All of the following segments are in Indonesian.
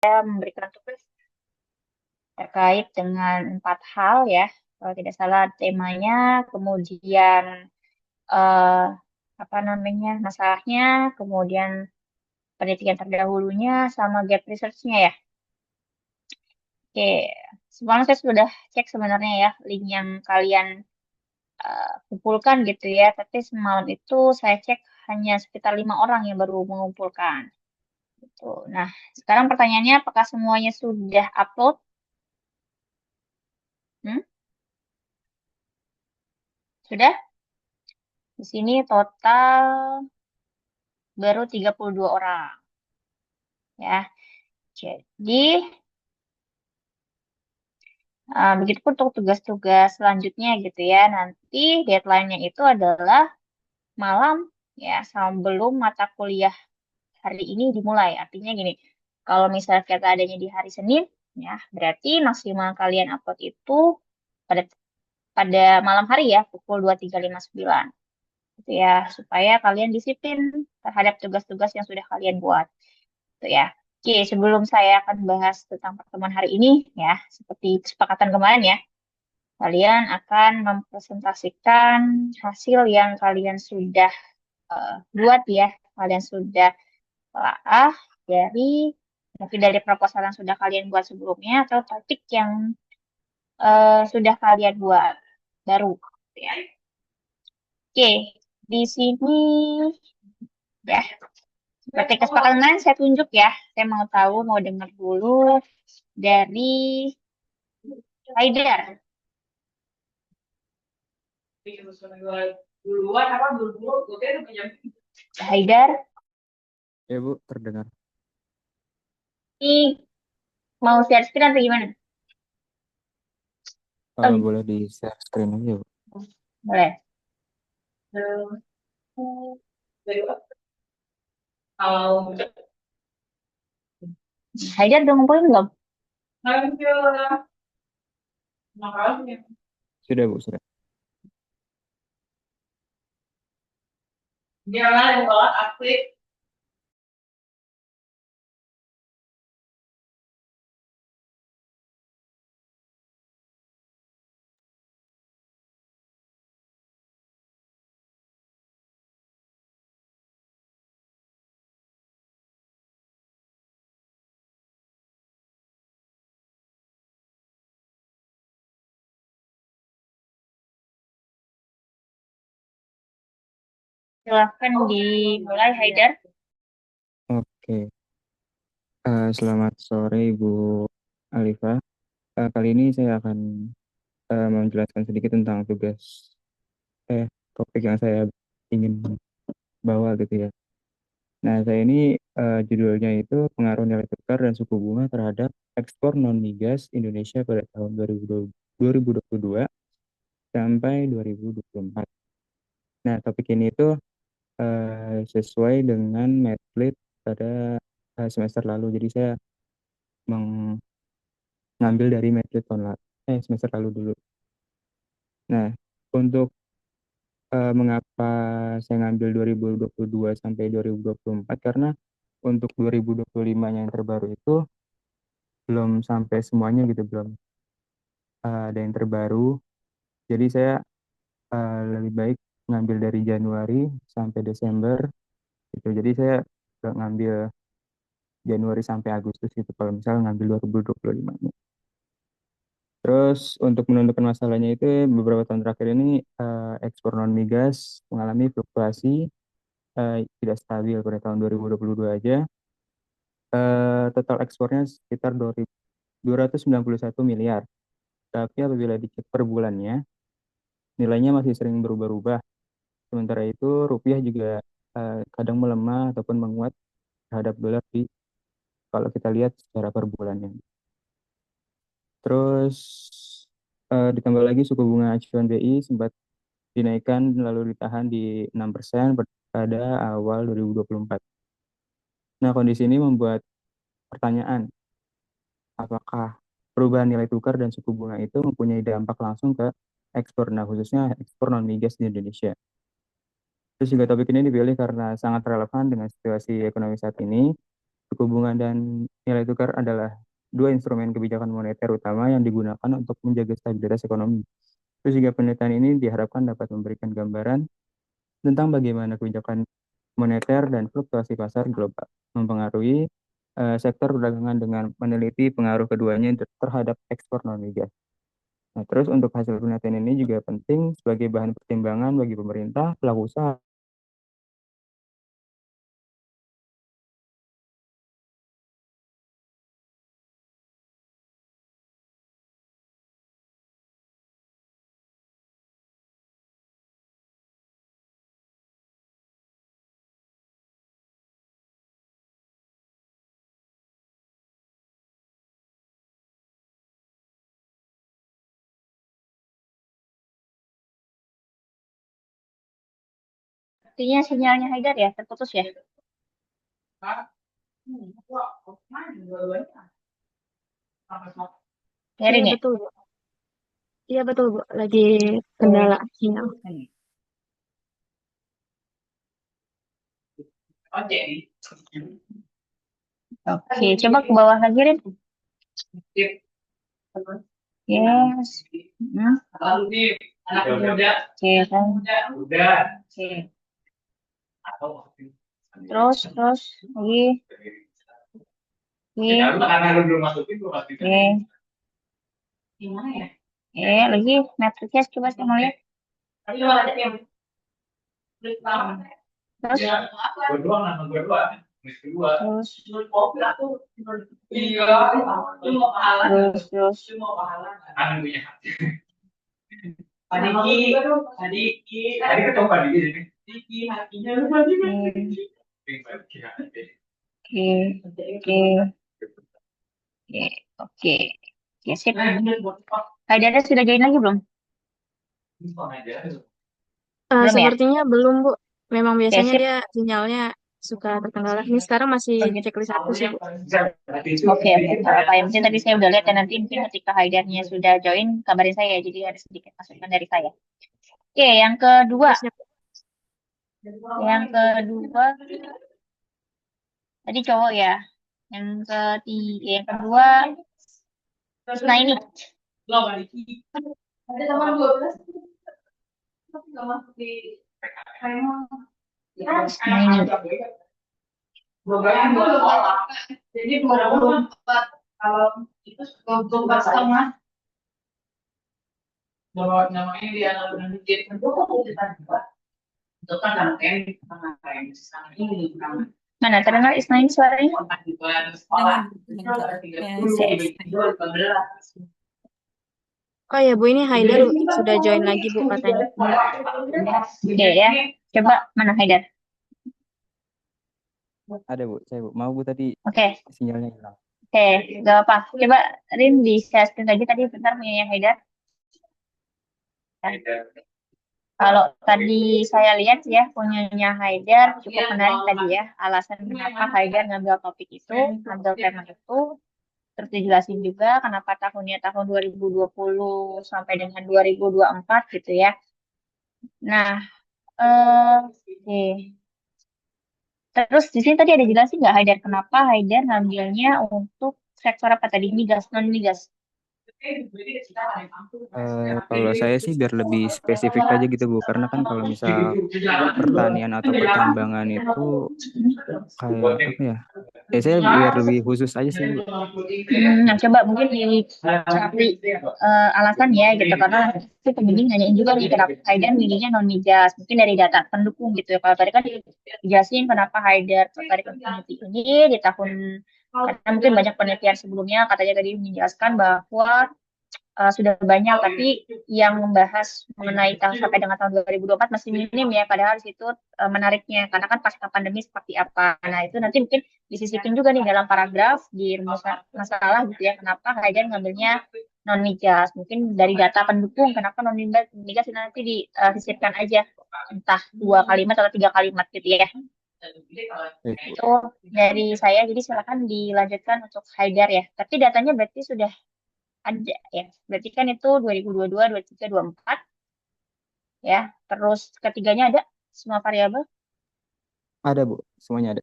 memberikan tugas terkait dengan 4 hal ya, kalau tidak salah temanya, kemudian eh, apa namanya masalahnya, kemudian penelitian terdahulunya, sama gap research-nya ya. Oke, semalam saya sudah cek sebenarnya ya link yang kalian kumpulkan gitu ya, tapi semalam itu saya cek hanya sekitar 5 orang yang baru mengumpulkan. Gitu. Nah, sekarang pertanyaannya apakah semuanya sudah upload? Hmm? Sudah? Di sini total baru 32 orang ya. Jadi, begitupun untuk tugas-tugas selanjutnya gitu ya. Nanti deadline-nya itu adalah malam ya, sebelum mata kuliah hari ini dimulai. Artinya gini, kalau misalnya kita adanya di hari Senin, ya berarti maksimal kalian upload itu pada pada malam hari ya, pukul 23.59. Gitu ya, supaya kalian disiplin terhadap tugas-tugas yang sudah kalian buat. Gitu ya. Oke, sebelum saya akan bahas tentang pertemuan hari ini, ya, seperti kesepakatan kemarin ya, kalian akan mempresentasikan hasil yang kalian sudah buat ya, kalian sudah telah dari mungkin dari proposal yang sudah kalian buat sebelumnya atau topik yang sudah kalian buat baru. Ya. Oke, di sini ya seperti kesepakatan kemarin saya tunjuk ya. Saya mau tahu, mau dengar dulu dari Haidar. Haidar, Ya Bu, terdengar. ini mau share screen atau gimana? Boleh di share screen aja Bu. Boleh. Haidar udah ngumpulin belum? Sudah Bu, sudah. Silahkan dimulai Haidar. Oke, selamat sore Ibu Alifah. Kali ini saya akan menjelaskan sedikit tentang topik yang saya ingin bawa gitu ya. Nah, saya ini judulnya itu pengaruh nilai tukar dan suku bunga terhadap ekspor non migas Indonesia pada tahun 2022 sampai 2024. Nah, topik ini itu sesuai dengan medlib pada semester lalu. Jadi saya mengambil dari medlib semester lalu dulu. Nah, untuk mengapa saya ngambil 2022 sampai 2024 karena untuk 2025 yang terbaru itu belum sampai semuanya gitu, belum ada yang terbaru. Jadi saya lebih baik ngambil dari Januari sampai Desember gitu. Jadi saya nggak ngambil Januari sampai Agustus gitu kalau misalnya ngambil 2025. Terus untuk menentukan masalahnya itu beberapa tahun terakhir ini ekspor non migas mengalami fluktuasi tidak stabil pada tahun 2022 aja. Total ekspornya sekitar 291 miliar. Tapi apabila dicek per bulannya, nilainya masih sering berubah-ubah. Sementara itu rupiah juga kadang melemah ataupun menguat terhadap dolar kalau kita lihat secara per bulannya. Terus ditambah lagi suku bunga acuan BI sempat dinaikkan lalu ditahan di 6% pada awal 2024. Nah, kondisi ini membuat pertanyaan, apakah perubahan nilai tukar dan suku bunga itu mempunyai dampak langsung ke ekspor, nah khususnya ekspor non migas di Indonesia. Terus juga topik ini dipilih karena sangat relevan dengan situasi ekonomi saat ini, Suku bunga dan nilai tukar adalah dua instrumen kebijakan moneter utama yang digunakan untuk menjaga stabilitas ekonomi. Terus juga penelitian ini diharapkan dapat memberikan gambaran tentang bagaimana kebijakan moneter dan fluktuasi pasar global mempengaruhi sektor perdagangan dengan meneliti pengaruh keduanya terhadap ekspor non migas. Nah, terus untuk hasil penelitian ini juga penting sebagai bahan pertimbangan bagi pemerintah, pelaku usaha. Artinya sinyalnya Haidar ya, terputus ya. Iya Hearing ya? betul Bu. Iya betul Bu. Lagi kendala sinyal. Oke, coba ke bawah lagi, Rin. Yes. Hmm. Oke, kan. Oke. Terus lagi. Oke. Lagi matrixnya coba saya mau lihat. Terus. Terus. Oke. Ya, sip. Haidarnya sudah join lagi belum? Belum ya? Sepertinya belum Bu. Memang Oke, biasanya sip. dia sinyalnya suka terkendala. Ini sekarang masih checklist aku sih Bu. Oke. Kalau Pak Yamsin tadi saya udah lihat dan nanti mungkin ketika Haidarnya sudah join, kabarin saya. Jadi ada sedikit masukan dari saya. Oke, yang kedua. Siap. Yang kedua, tadi cowok ya. Yang kedua, nah ini. Nah ini. Jadi 24 kalau itu 24 setengah. Namanya dia nanti itu kan mana terdengar Isnaini suaranya? Oh ya Bu, ini Haidar sudah join lagi Bu katanya. Oke ya, coba mana Haidar? Ada Bu, saya Bu. Mau Bu tadi Oke. sinyalnya hilang. Oke, gak apa. Coba Rin bisa screen lagi tadi bentar punya Haidar. Kalau tadi saya lihat ya punyanya Haidar cukup menarik tadi ya. Alasan kenapa Haidar ngambil topik itu, ngambil tema itu. Terus dijelasin juga kenapa tahunnya tahun 2020 sampai dengan 2024 gitu ya. Nah, oke. Terus di sini tadi ada jelasin nggak Haidar kenapa Haidar ngambilnya untuk sektor apa tadi, migas non migas? Kalau saya sih biar lebih spesifik aja gitu Bu, karena kan kalau misal pertanian atau pertambangan itu kayak apa ya? Ya saya biar lebih khusus aja sih Bu. Nah, coba mungkin dicari alasan ya gitu karena itu penting nanyain juga nih kenapa Haidar milihnya non migas mungkin dari data pendukung gitu ya. Kalau tadi kan dijelasin kenapa Haidar tertarik ke peneliti ini di tahun karena mungkin banyak penelitian sebelumnya katanya tadi menjelaskan bahwa sudah banyak tapi yang membahas mengenai tahun sampai dengan tahun 2024 masih minim ya padahal di situ menariknya karena kan pasca pandemi seperti apa. Nah, itu nanti mungkin disisipin juga nih dalam paragraf di rumus masalah gitu ya kenapa Haidar ngambilnya non migas mungkin dari data pendukung kenapa non migas itu nanti disisipkan aja entah 2 kalimat atau 3 kalimat gitu ya. Itu dari saya jadi silakan dilanjutkan untuk Haidar ya tapi datanya berarti sudah ada ya. Berarti kan itu 2022, 23, 24 ya. Terus ketiganya ada semua variabel. Ada Bu, semuanya ada.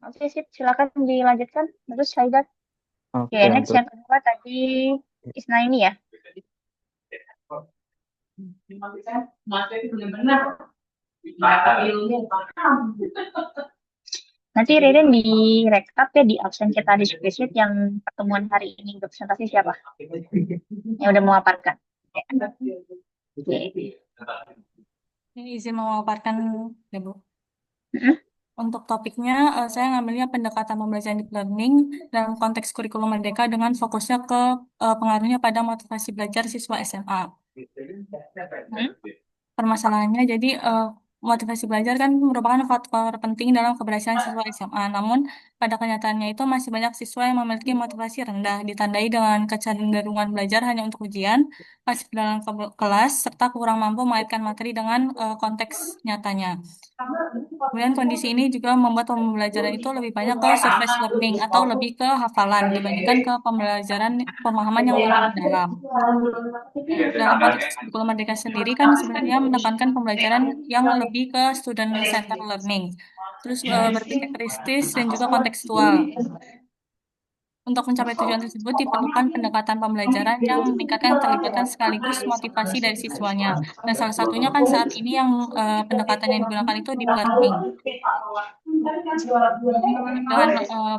Oke, sip. Silakan dilanjutkan. Terus Haidar. Oke, Oke, next untuk yang kedua tadi Isna ini ya. Nanti Ririn di rekap ya di absen kita di spreadsheet yang pertemuan hari ini untuk presentasi siapa yang udah memaparkan. Oke. Ini izin memaparkan ya Bu. Mm-mm. Untuk topiknya, saya ngambilnya pendekatan pembelajaran deep learning dalam konteks kurikulum merdeka dengan fokusnya ke pengaruhnya pada motivasi belajar siswa SMA. Permasalahannya, jadi motivasi belajar kan merupakan faktor penting dalam keberhasilan siswa SMA. Namun, pada kenyataannya itu masih banyak siswa yang memiliki motivasi rendah, ditandai dengan kecenderungan belajar hanya untuk ujian, pasif dalam kelas, serta kurang mampu mengaitkan materi dengan konteks nyatanya. Kemudian kondisi ini juga membuat pembelajaran itu lebih banyak ke surface learning atau lebih ke hafalan dibandingkan ke pembelajaran pemahaman yang lebih mendalam. Dalam konteks kurikulum Merdeka sendiri kan sebenarnya menekankan pembelajaran yang lebih ke student centered learning, terus berpikir kritis dan juga kontekstual. Untuk mencapai tujuan tersebut diperlukan pendekatan pembelajaran yang meningkatkan keterlibatan sekaligus motivasi dari siswanya. Dan salah satunya kan saat ini yang pendekatan yang digunakan itu deep learning. Dengan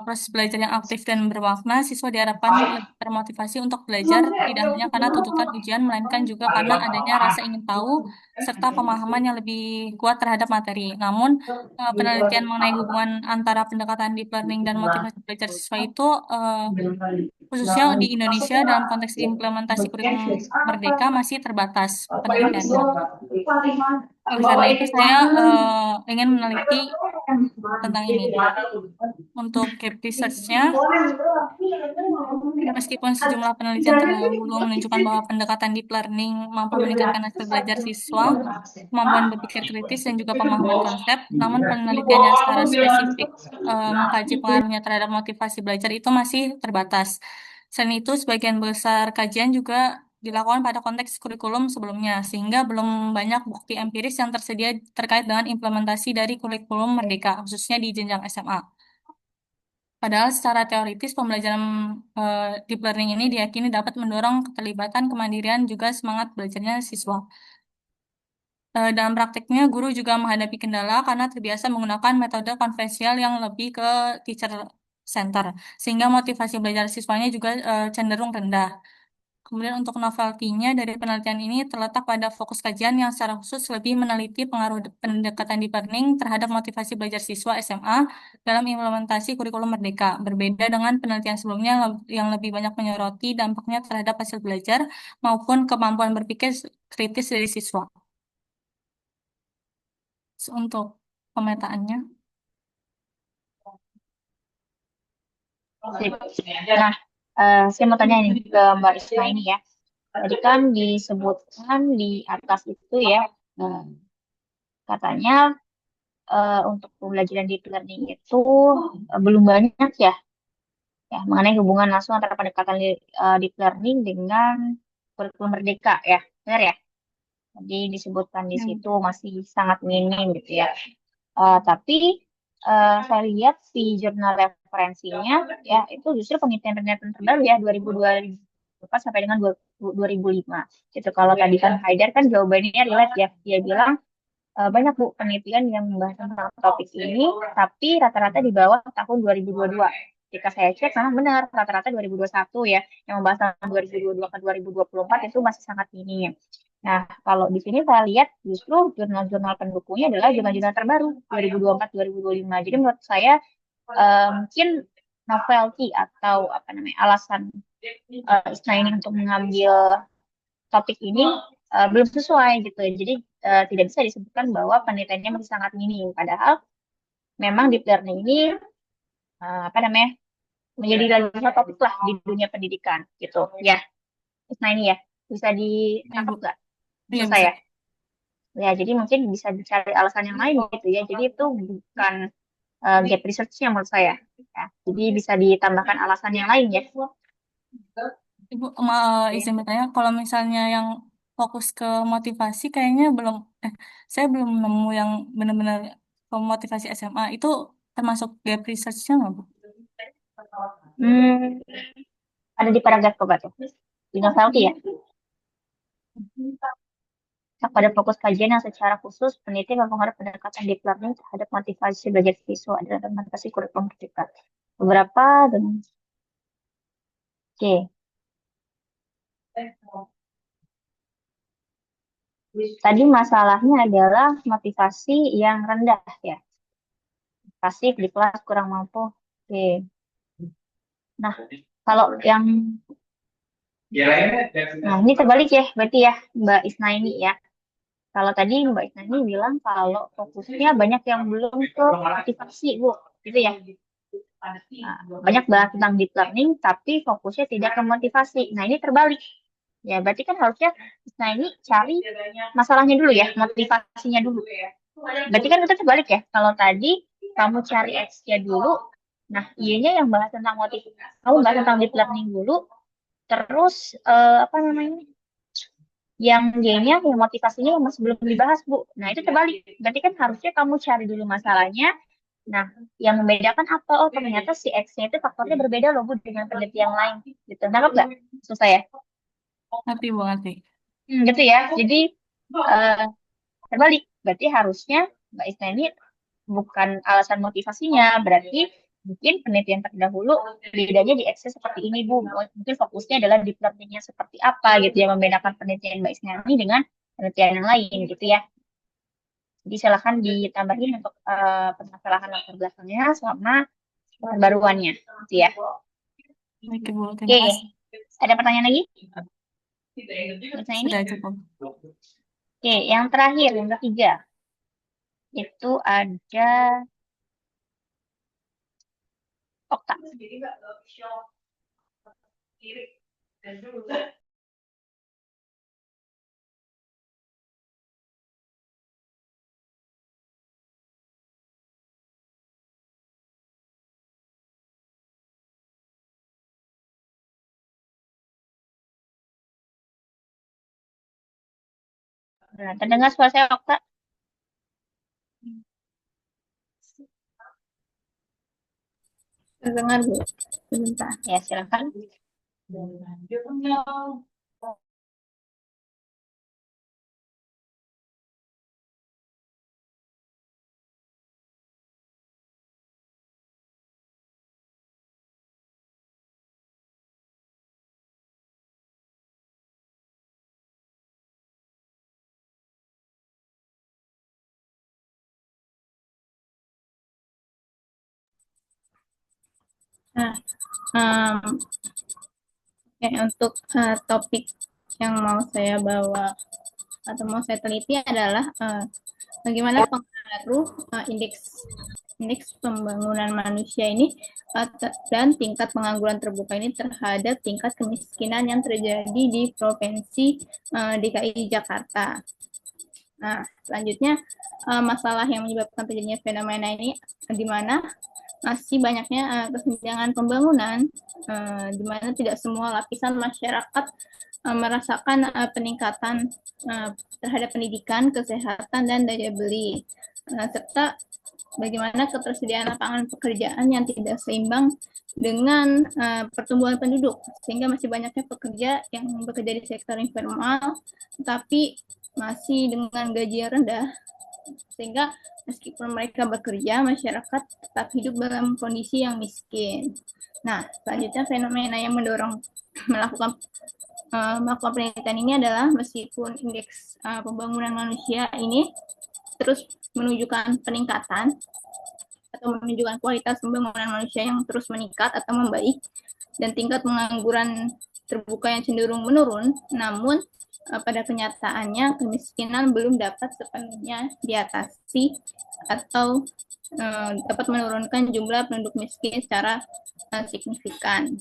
proses belajar yang aktif dan bermakna, siswa diharapkan lebih termotivasi untuk belajar, tidak hanya karena tuntutan ujian, melainkan juga karena adanya rasa ingin tahu serta pemahaman yang lebih kuat terhadap materi. Namun, penelitian mengenai hubungan antara pendekatan deep learning dan motivasi belajar siswa itu, khususnya di Indonesia dalam konteks implementasi kurikulum Merdeka, masih terbatas penelitiannya. Oleh karena itu, saya ingin meneliti tentang ini. Untuk gap research-nya, meskipun sejumlah penelitian terdahulu menunjukkan bahwa pendekatan deep learning mampu meningkatkan hasil belajar siswa, kemampuan berpikir kritis, dan juga pemahaman konsep, namun penelitian yang secara spesifik mengkaji pengaruhnya terhadap motivasi belajar itu masih terbatas. Selain itu, sebagian besar kajian juga dilakukan pada konteks kurikulum sebelumnya, sehingga belum banyak bukti empiris yang tersedia terkait dengan implementasi dari kurikulum Merdeka, khususnya di jenjang SMA. Padahal secara teoritis pembelajaran deep learning ini diyakini dapat mendorong keterlibatan, kemandirian, juga semangat belajarnya siswa. Dalam praktiknya, guru juga menghadapi kendala karena terbiasa menggunakan metode konvensional yang lebih ke teacher center, sehingga motivasi belajar siswanya juga cenderung rendah. Kemudian untuk novelty-nya dari penelitian ini terletak pada fokus kajian yang secara khusus lebih meneliti pengaruh pendekatan deep learning terhadap motivasi belajar siswa SMA dalam implementasi kurikulum Merdeka. Berbeda dengan penelitian sebelumnya yang lebih banyak menyoroti dampaknya terhadap hasil belajar maupun kemampuan berpikir kritis dari siswa. Untuk pemetaannya. Sip. Nah, saya mau tanya ini ke Mbak Isma ini ya. Tadi kan disebutkan di atas itu ya, katanya untuk pembelajaran deep learning itu belum banyak ya, mengenai hubungan langsung antara pendekatan deep learning dengan kurikulum Merdeka ya, benar ya? Jadi disebutkan di situ masih sangat minim gitu ya. Tapi saya lihat di jurnal referensinya ya itu justru penelitian-penelitian terbaru ya 2024 sampai dengan 2005. Gitu. Kalau tadi kan Haidar kan jawabannya relate ya, dia bilang banyak Bu penelitian yang membahas tentang topik ini, tapi rata-rata di bawah tahun 2022. Jika saya cek, memang benar rata-rata 2021 ya, yang membahas tahun 2022 ke 2024 itu masih sangat minim. Nah, kalau di sini saya lihat justru jurnal-jurnal pendukungnya adalah jurnal-jurnal terbaru 2024-2025. Jadi menurut saya mungkin novelty atau apa namanya alasan Isna ini untuk mengambil topik ini belum sesuai gitu. Jadi tidak bisa disebutkan bahwa penelitiannya masih sangat minim. Padahal memang deep learning ini apa namanya menjadi lagi satu topik lah di dunia pendidikan gitu. Ya, nah ini ya bisa ditangkap nggak? Iya, Bisa bisa. ya. Ya, jadi mungkin bisa dicari alasan yang lain gitu ya. Jadi itu bukan gap research-nya menurut saya. Ya, jadi bisa ditambahkan alasan yang lain ya. Ibu, izin bertanya, kalau misalnya yang fokus ke motivasi kayaknya belum, saya belum nemu yang benar-benar ke motivasi SMA. Itu termasuk gap research-nya nggak, Bu? Hmm, ada di paragraf coba tuh. Di novelty ya. Pada fokus kajian yang secara khusus, peneliti mempengaruhi pendekatan deep learning terhadap motivasi belajar siswa dan implementasi kurikulum vertikal. Beberapa dengan C. Tadi masalahnya adalah motivasi yang rendah ya. Pasif di kelas kurang mampu. Oke. Nah, kalau yang ini terbalik ya, berarti ya Mbak Isna ini ya. Kalau tadi Mbak Isna ini bilang kalau fokusnya banyak yang belum ke motivasi, Bu. Gitu ya. Nah, banyak bahas tentang deep learning, tapi fokusnya tidak ke motivasi. Nah, ini terbalik. Ya, berarti kan harusnya Isna ini cari masalahnya dulu ya, motivasinya dulu. Berarti kan itu terbalik ya. Kalau tadi kamu cari X-nya dulu, nah Y-nya yang bahas tentang motivasi. Kamu bahas tentang deep learning dulu, terus apa namanya? Yang Y-nya, yang motivasinya yang masih belum dibahas, Bu. Nah, itu terbalik. Berarti kan harusnya kamu cari dulu masalahnya. Nah, yang membedakan apa? Oh, ternyata si X-nya itu faktornya berbeda loh, Bu, dengan penelitian lain. Gitu. Nangkep nggak? Maksud saya? Ngerti, Bu, ngerti. Gitu ya. Jadi, eh, terbalik. Berarti harusnya Mbak Isna ini bukan alasan motivasinya. Berarti mungkin penelitian terdahulu bedanya di X seperti ini, Bu. Mungkin fokusnya adalah di learning-nya seperti apa gitu ya. Membedakan penelitian Mbak Isna ini dengan penelitian yang lain gitu ya. Jadi silahkan ditambahin untuk permasalahan latar belakangnya sama perbaruannya gitu ya. Oke, Bu, Oke, terima kasih. ada pertanyaan lagi? Pertanyaan ini? Sudah cukup. Oke, yang terakhir, yang ketiga. Itu ada Okta. Nah, terdengar suara saya, Okta? Terdengar, Bu. Sebentar. Ya, silakan. Nah, untuk topik yang mau saya bawa atau mau saya teliti adalah bagaimana pengaruh indeks pembangunan manusia ini dan tingkat pengangguran terbuka ini terhadap tingkat kemiskinan yang terjadi di Provinsi DKI Jakarta. Nah, selanjutnya masalah yang menyebabkan terjadinya fenomena ini di mana masih banyaknya kesenjangan pembangunan, di mana tidak semua lapisan masyarakat merasakan peningkatan terhadap pendidikan, kesehatan, dan daya beli, serta bagaimana ketersediaan lapangan pekerjaan yang tidak seimbang dengan pertumbuhan penduduk, sehingga masih banyaknya pekerja yang bekerja di sektor informal, tapi masih dengan gaji yang rendah, sehingga meskipun mereka bekerja, masyarakat tetap hidup dalam kondisi yang miskin. Nah, selanjutnya fenomena yang mendorong melakukan penelitian ini adalah meskipun indeks pembangunan manusia ini terus menunjukkan peningkatan atau menunjukkan kualitas pembangunan manusia yang terus meningkat atau membaik dan tingkat pengangguran terbuka yang cenderung menurun, namun pada kenyataannya kemiskinan belum dapat sepenuhnya diatasi atau dapat menurunkan jumlah penduduk miskin secara signifikan.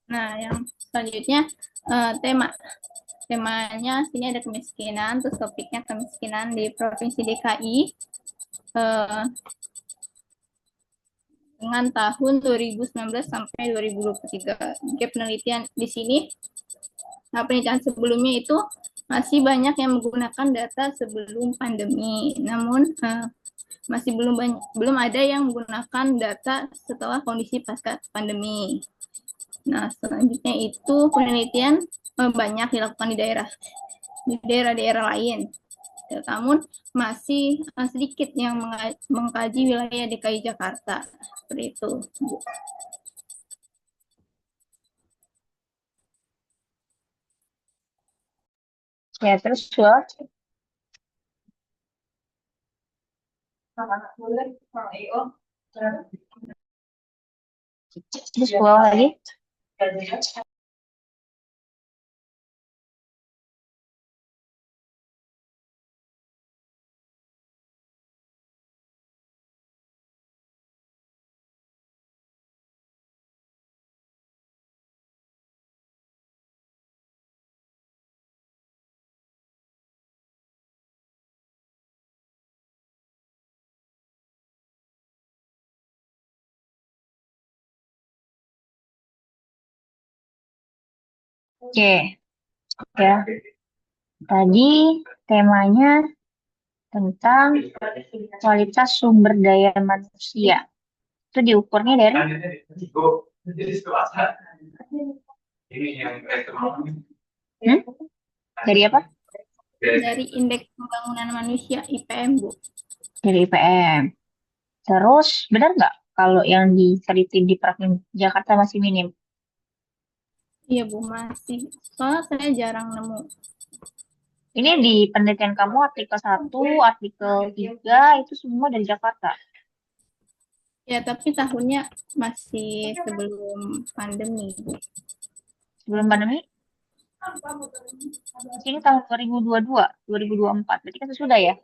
Nah, yang selanjutnya temanya sini ada kemiskinan, terus topiknya kemiskinan di Provinsi DKI. dengan tahun 2019 sampai 2023. Gap penelitian di sini, penelitian sebelumnya itu masih banyak yang menggunakan data sebelum pandemi. Namun masih belum ada yang menggunakan data setelah kondisi pasca pandemi. Nah, selanjutnya itu penelitian banyak dilakukan di daerah-daerah lain. Namun masih sedikit yang mengkaji wilayah DKI Jakarta. Seperti itu, Bu. Ya, terus Wal. Terus Wal lagi. Oke, ya. Tadi temanya tentang kualitas sumber daya manusia. Itu diukurnya dari dari apa? Dari Indeks Pembangunan Manusia IPM, Bu. Dari IPM. Terus benar nggak kalau yang diteliti di Provinsi Jakarta masih minim? Iya, Bu, masih. Soalnya saya jarang nemu. Ini di penelitian kamu artikel 1, artikel 3 itu semua dari Jakarta. Ya, tapi tahunnya masih sebelum pandemi, Bu. Sebelum pandemi? Ini tahun 2022, 2024. Berarti kan sesudah ya?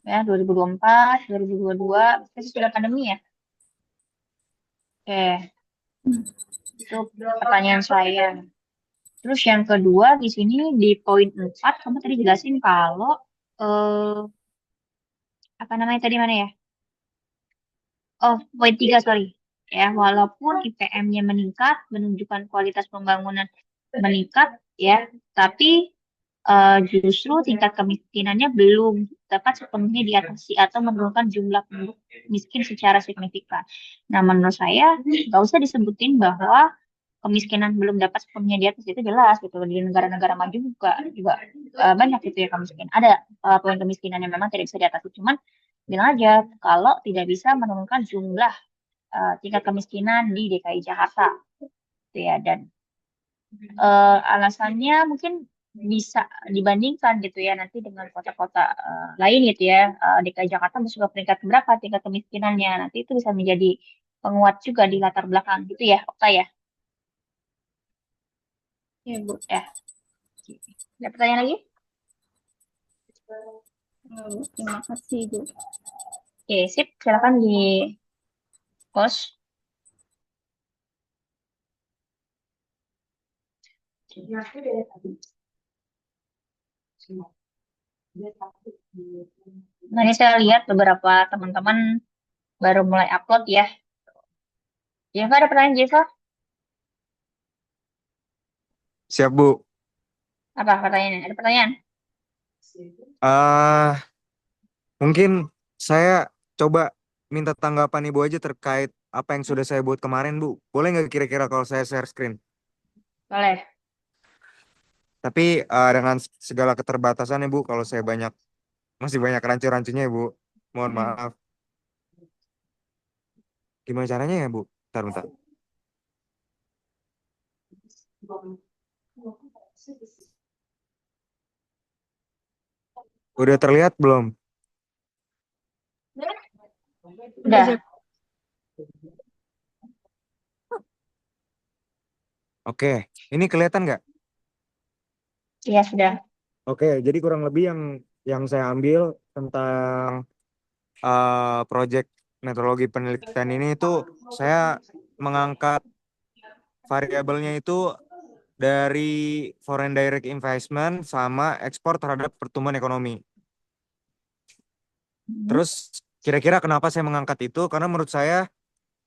Ya, 2024, 2022, berarti sesudah pandemi ya? Oke, itu pertanyaan saya. Terus yang kedua di sini di poin 4 kamu tadi jelasin kalau apa namanya tadi mana ya? Oh, poin 3 sorry. Ya, walaupun IPM-nya meningkat, menunjukkan kualitas pembangunan meningkat ya, tapi justru tingkat kemiskinannya belum dapat sepenuhnya diatasi atau menurunkan jumlah penduduk miskin secara signifikan. Nah, menurut saya nggak usah disebutin bahwa kemiskinan belum dapat sepenuhnya di atas itu jelas gitu di negara-negara maju juga banyak gitu ya kemiskinan ada poin kemiskinan yang memang tidak bisa diatasi cuman bilang aja kalau tidak bisa menurunkan jumlah tingkat kemiskinan di DKI Jakarta gitu ya dan alasannya mungkin bisa dibandingkan gitu ya nanti dengan kota-kota lain gitu ya DKI Jakarta masuk ke peringkat berapa tingkat kemiskinannya nanti itu bisa menjadi penguat juga di latar belakang gitu ya Okta ya. Ya, Bu. Ya, ada pertanyaan lagi? Terima kasih, Bu. Oke, sip. Silakan di post. Nah, ini saya lihat beberapa teman-teman baru mulai upload ya. Jeva, ada pertanyaan Jeva? Siap, Bu. Apa pertanyaannya? Ada pertanyaan? Ah, mungkin saya coba minta tanggapan Ibu aja terkait apa yang sudah saya buat kemarin, Bu. Boleh nggak kira-kira kalau saya share screen? Boleh. Tapi dengan segala keterbatasannya, Bu, kalau saya masih banyak rancu-rancunya, Bu. Mohon maaf. Gimana caranya ya, Bu? Bentar, bentar. Udah terlihat belum? Udah. Oke, ini kelihatan nggak? Iya, sudah. Oke, jadi kurang lebih yang saya ambil tentang proyek meteorologi penelitian ini itu saya mengangkat variabelnya itu dari foreign direct investment sama ekspor terhadap pertumbuhan ekonomi. Terus kira-kira kenapa saya mengangkat itu? Karena menurut saya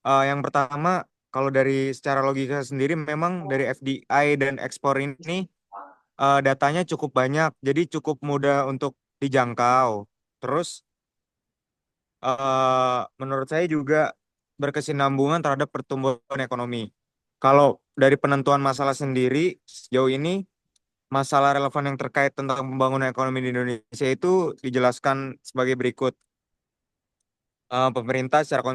yang pertama kalau dari secara logika sendiri memang dari FDI dan ekspor ini datanya cukup banyak, jadi cukup mudah untuk dijangkau. Terus menurut saya juga berkesinambungan terhadap pertumbuhan ekonomi. Kalau dari penentuan masalah sendiri sejauh ini masalah relevan yang terkait tentang pembangunan ekonomi di Indonesia itu dijelaskan sebagai berikut. Pemerintah secara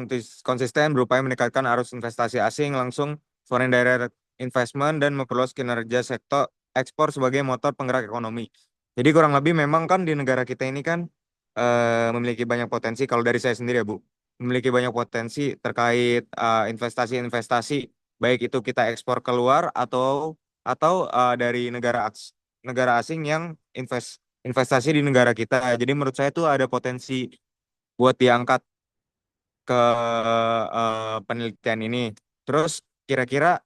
konsisten berupaya meningkatkan arus investasi asing langsung foreign direct investment dan memperluas kinerja sektor ekspor sebagai motor penggerak ekonomi. Jadi kurang lebih memang kan di negara kita ini kan memiliki banyak potensi. Kalau dari saya sendiri ya Bu, memiliki banyak potensi terkait investasi-investasi, baik itu kita ekspor keluar atau dari negara asing yang investasi di negara kita. Jadi menurut saya itu ada potensi buat diangkat ke penelitian ini. Terus kira-kira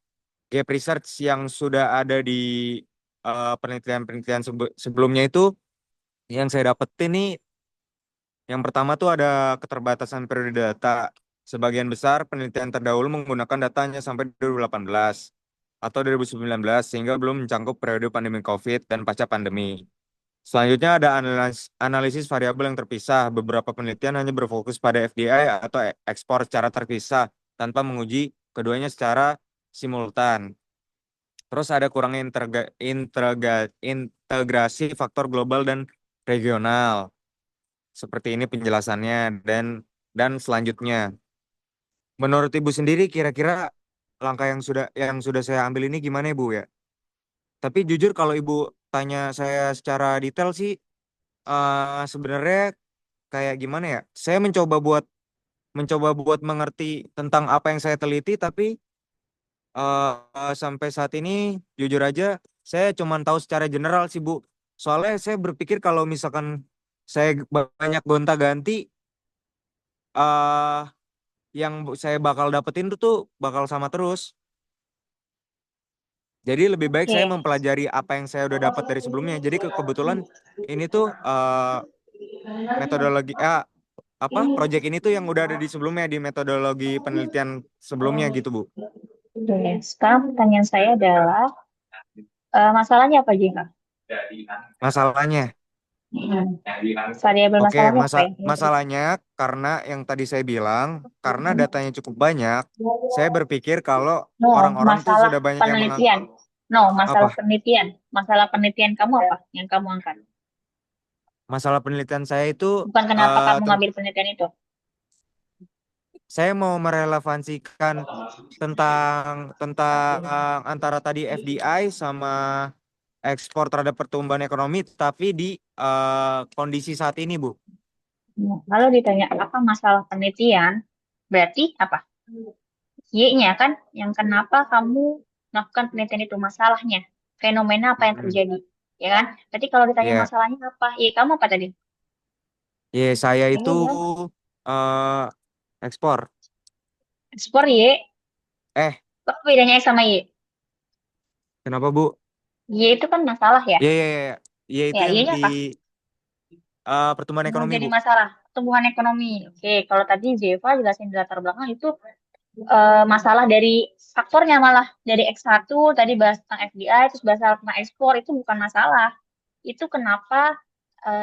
gap research yang sudah ada di penelitian-penelitian sebelumnya itu yang saya dapetin nih, yang pertama tuh ada keterbatasan periode data. Sebagian besar penelitian terdahulu menggunakan datanya sampai 2018 atau 2019 sehingga belum mencakup periode pandemi COVID dan pasca pandemi. Selanjutnya ada analisis variabel yang terpisah. Beberapa penelitian hanya berfokus pada FDI atau ekspor secara terpisah tanpa menguji keduanya secara simultan. Terus ada kurangnya integrasi faktor global dan regional. Seperti ini penjelasannya dan selanjutnya. Menurut Ibu sendiri kira-kira langkah yang sudah saya ambil ini gimana Ibu ya? Tapi jujur kalau Ibu tanya saya secara detail sih sebenarnya kayak gimana ya? Saya mencoba buat mengerti tentang apa yang saya teliti, tapi sampai saat ini jujur aja saya cuma tahu secara general sih Bu. Soalnya saya berpikir kalau misalkan saya banyak gonta-ganti, eh yang saya bakal dapetin tuh bakal sama terus. Jadi lebih baik saya Oke. mempelajari apa yang saya udah dapat dari sebelumnya. Jadi kebetulan ini tuh metodologi project ini tuh yang udah ada di sebelumnya di metodologi penelitian sebelumnya gitu Bu. Oke. Sekarang pertanyaan saya adalah masalahnya apa, Jika? Masalahnya, Variabel oke, masalahnya apa ya? masalahnya karena yang tadi saya bilang, karena datanya cukup banyak, saya berpikir kalau No, orang-orang tuh masalah sudah banyak yang penelitian. No, masalah apa? penelitian. Masalah penelitian kamu apa yang kamu angkat? Masalah penelitian saya itu Bukan kenapa kamu ten- ngambil penelitian itu. saya mau merelevansikan tentang antara tadi FDI sama ekspor terhadap pertumbuhan ekonomi, tapi di kondisi saat ini, Bu. Nah, kalau ditanya apa masalah penelitian, berarti apa? Y-nya kan, yang kenapa kamu melakukan penelitian itu masalahnya, fenomena apa yang Mm-mm. terjadi, ya kan? Berarti kalau ditanya Iya, masalahnya apa, Y kamu apa tadi? iya saya itu Kamu bilang eh, ekspor. ekspor Y, Eh, apa bedanya X sama Y? kenapa, Bu? Y itu kan masalah ya, Iya, iya, iya, iya. Iya, itu ya yang Y-nya di apa? pertumbuhan Yang ekonomi, jadi Bu. masalah, pertumbuhan ekonomi. Oke, kalau tadi Zeva jelasin di latar belakang itu masalah dari faktornya malah dari X1 tadi bahas tentang FDI terus bahas tentang ekspor itu bukan masalah. Itu kenapa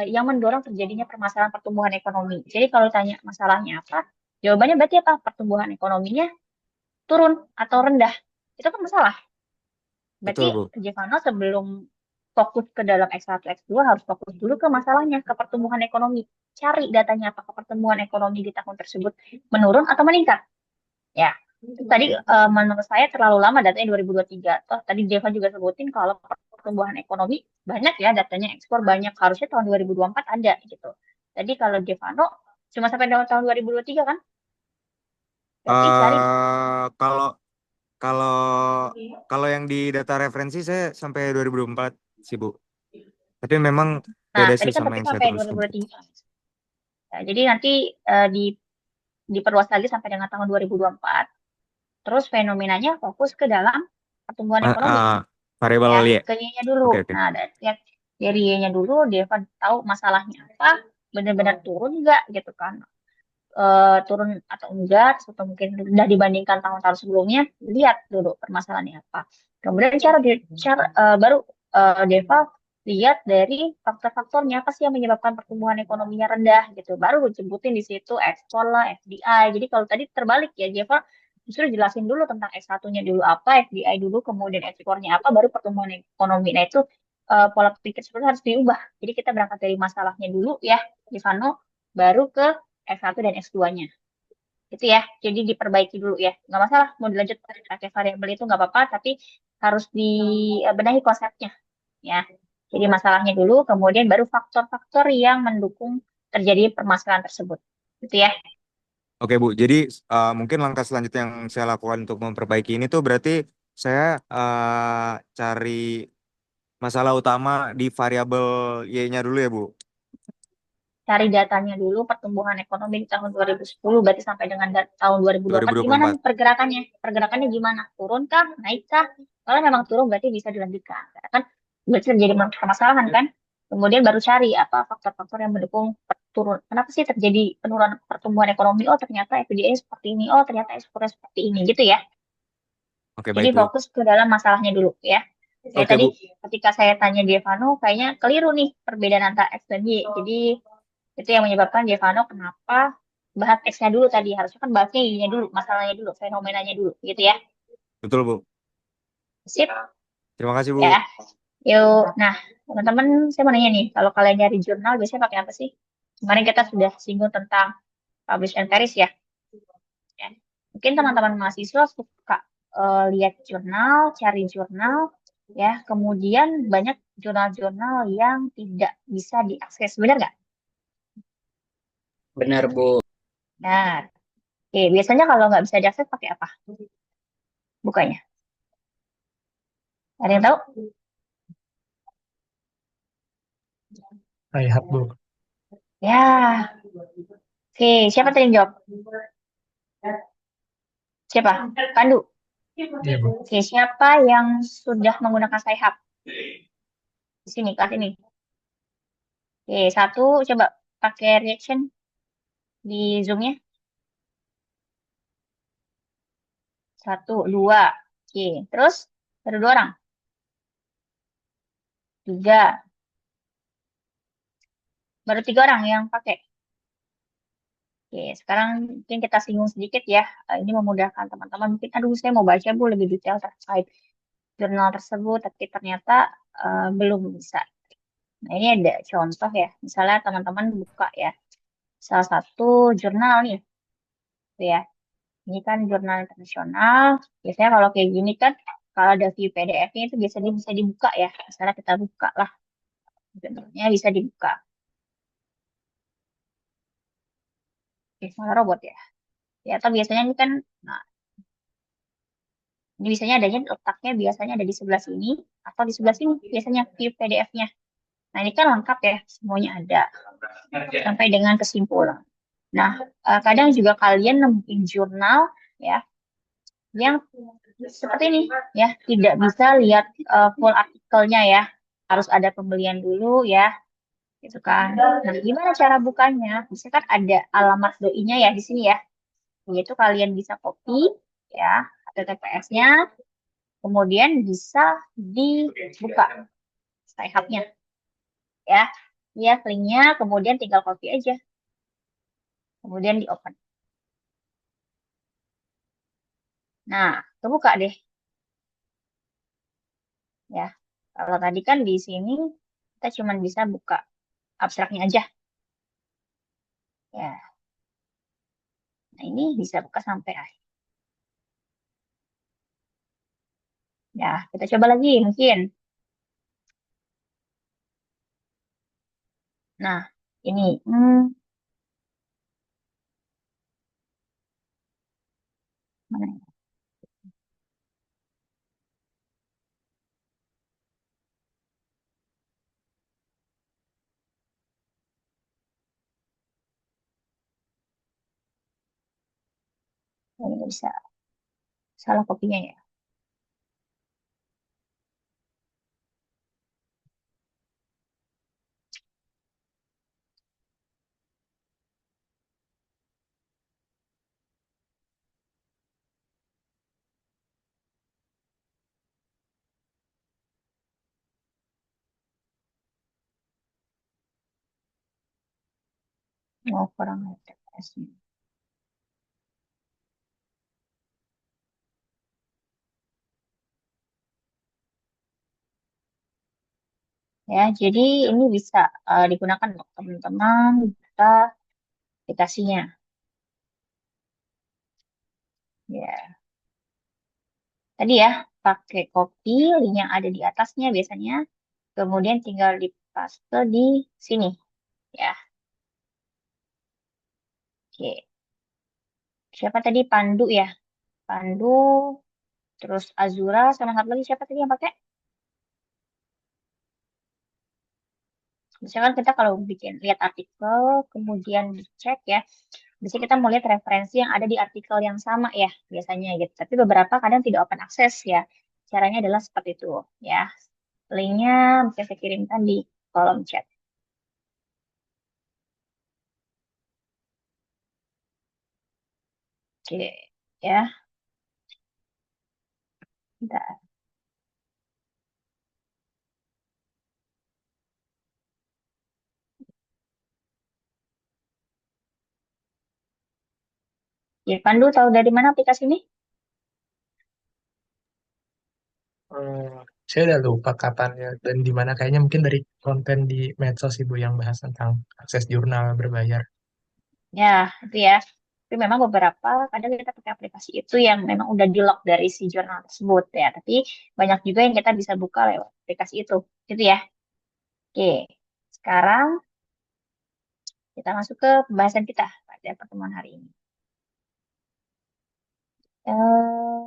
yang mendorong terjadinya permasalahan pertumbuhan ekonomi. Jadi kalau tanya masalahnya apa, jawabannya berarti apa? Pertumbuhan ekonominya turun atau rendah. Itu kan masalah. Berarti Betul, Bu. Jevano sebelum fokus ke dalam X1, X2 harus fokus dulu ke masalahnya, ke pertumbuhan ekonomi. Cari datanya apakah pertumbuhan ekonomi di tahun tersebut menurun atau meningkat. Ya, tadi menurut saya terlalu lama datanya 2023. Toh tadi Jeva juga sebutin kalau pertumbuhan ekonomi banyak ya datanya ekspor banyak harusnya tahun 2024 ada gitu. Jadi kalau Jevano cuma sampai tahun 2023 kan? Berarti cari. Kalau kalau kalau yang di data referensi saya sampai 2024 sih, Bu. Tapi memang Nah, beda tadi sih kan sama tapi yang saya sampai tulis tadi. 2023. Nah, jadi nanti diperluas lagi sampai dengan tahun 2024. Terus fenomenanya fokus ke dalam pertumbuhan Ma- ekonomi. ah, variabel ya Y. ke Y-nya dulu. Oke, oke. Nah, lihat dari Y-nya dulu, Deva tahu masalahnya apa, benar-benar turun nggak gitu kan. Turun atau enggak, atau mungkin sudah dibandingkan tahun-tahun sebelumnya, lihat dulu permasalahannya apa. Kemudian baru Deva lihat dari faktor-faktornya apa sih yang menyebabkan pertumbuhan ekonominya rendah gitu. Baru jemputin di situ ekspor lah, FDI. Jadi kalau tadi terbalik ya, Deva justru jelasin dulu tentang S1-nya dulu apa, FDI dulu, kemudian ekspornya apa, baru pertumbuhan ekonomi. Nah itu pola pikir seperti harus diubah. Jadi kita berangkat dari masalahnya dulu ya, Ivano, baru ke S1 dan S2-nya. Gitu ya. Jadi diperbaiki dulu ya. Nggak masalah mau dilanjut pakai variabel itu nggak apa-apa, tapi harus dibenahi konsepnya ya. Jadi masalahnya dulu, kemudian baru faktor-faktor yang mendukung terjadi permasalahan tersebut. Gitu ya. Oke Bu, jadi mungkin langkah selanjutnya yang saya lakukan untuk memperbaiki ini tuh berarti saya cari masalah utama di variabel Y-nya dulu ya Bu. Cari datanya dulu pertumbuhan ekonomi di tahun 2010 berarti sampai dengan tahun 2024 gimana 2024. nih pergerakannya? Pergerakannya gimana? Turun kah? Naik kah? Kalau memang turun berarti bisa dilanjutkan. Karena kan berarti terjadi permasalahan kan? Kemudian baru cari apa faktor-faktor yang mendukung turun. Kenapa sih terjadi penurunan pertumbuhan ekonomi? Oh ternyata FDI seperti ini. Oh ternyata ekspornya seperti ini gitu ya. Oke, Jadi baik Bu. fokus ke dalam masalahnya dulu ya. Kayak Oke tadi Bu. ketika saya tanya Devano, kayaknya keliru nih perbedaan antara X dan Y. Jadi itu yang menyebabkan Devano kenapa bahas X-nya dulu tadi. Harusnya kan bahasnya Y-nya dulu, masalahnya dulu, fenomenanya dulu gitu ya. Betul Bu. Sip Terima kasih Bu. ya. Yuk, nah teman-teman saya mau nanya nih, kalau kalian nyari jurnal biasanya pakai apa sih? Kemarin kita sudah singgung tentang Publish and Paris ya. Ya. Mungkin teman-teman mahasiswa suka lihat jurnal, cari jurnal, ya. Kemudian banyak jurnal-jurnal yang tidak bisa diakses, benar nggak? Benar, Bu. Nah, oke. Biasanya kalau nggak bisa diakses pakai apa? Bukanya. Ada yang tahu? iHub, Bu. Ya, oke. Siapa tadi yang jawab? Siapa? Pandu. Iya, Bu. Oke, siapa yang sudah menggunakan Sci-Hub? Di sini, kelas ini. Oke, satu, coba pakai reaction di Zoom-nya. Satu, dua. Oke, terus baru dua orang. Tiga. Baru tiga orang yang pakai. Oke, sekarang mungkin kita singgung sedikit ya. Ini memudahkan teman-teman. Mungkin, aduh saya mau baca Bu lebih detail terkait jurnal tersebut, tapi ternyata belum bisa. Nah, ini ada contoh ya. Misalnya teman-teman buka ya. Salah satu jurnal nih. Gitu ya. Ini kan jurnal internasional. Biasanya kalau kayak gini kan, kalau ada view PDF-nya itu biasanya bisa dibuka ya. Misalnya kita buka lah. Jurnalnya bisa dibuka. Oke, malah robot ya. Ya, atau biasanya ini kan, nah, ini biasanya adanya letaknya biasanya ada di sebelah sini atau di sebelah sini biasanya view PDF-nya. Nah, ini kan lengkap ya, semuanya ada sampai dengan kesimpulan. Nah, kadang juga kalian nemuin jurnal ya yang seperti ini ya, tidak bisa lihat full artikelnya ya. Harus ada pembelian dulu ya, gitu kan. Nah, gimana cara bukanya? Bisa kan ada alamat doi-nya ya di sini ya. Yaitu kalian bisa copy ya, HTTPS-nya, kemudian bisa dibuka Sci-Hub-nya ya. Ya, linknya kemudian tinggal copy aja, kemudian di open. Nah, kebuka deh ya. Kalau tadi kan di sini kita cuma bisa buka abstraknya aja ya. Nah, ini bisa buka sampai akhir. Ya, kita coba lagi mungkin. Nah, ini mana ya? Ini nggak bisa, salah kopinya ya. Oh, kurang ada TPS-nya. Ya, jadi ini bisa digunakan untuk teman-teman buka aplikasinya. Ya, tadi ya, pakai copy link yang ada di atasnya biasanya, kemudian tinggal dipaste di sini. Ya, oke. Siapa tadi? Pandu ya? Pandu, terus Azura, sama satu lagi siapa tadi yang pakai? Misalkan kita kalau bikin lihat artikel, kemudian dicek ya, biasanya kita mau lihat referensi yang ada di artikel yang sama ya, biasanya gitu. Tapi beberapa kadang tidak open access ya. Caranya adalah seperti itu ya. Linknya bisa saya kirimkan di kolom chat. Oke, ya. Bentar. Ya, Pandu tahu dari mana aplikasi ini? Saya udah lupa kapannya dan di mana, kayaknya mungkin dari konten di medsos Ibu yang bahas tentang akses jurnal berbayar. Ya, itu ya. Tapi memang beberapa kadang kita pakai aplikasi itu yang memang udah di-lock dari si jurnal tersebut ya. Tapi banyak juga yang kita bisa buka lewat aplikasi itu. Gitu ya. Oke. Sekarang kita masuk ke pembahasan kita pada pertemuan hari ini. Eh,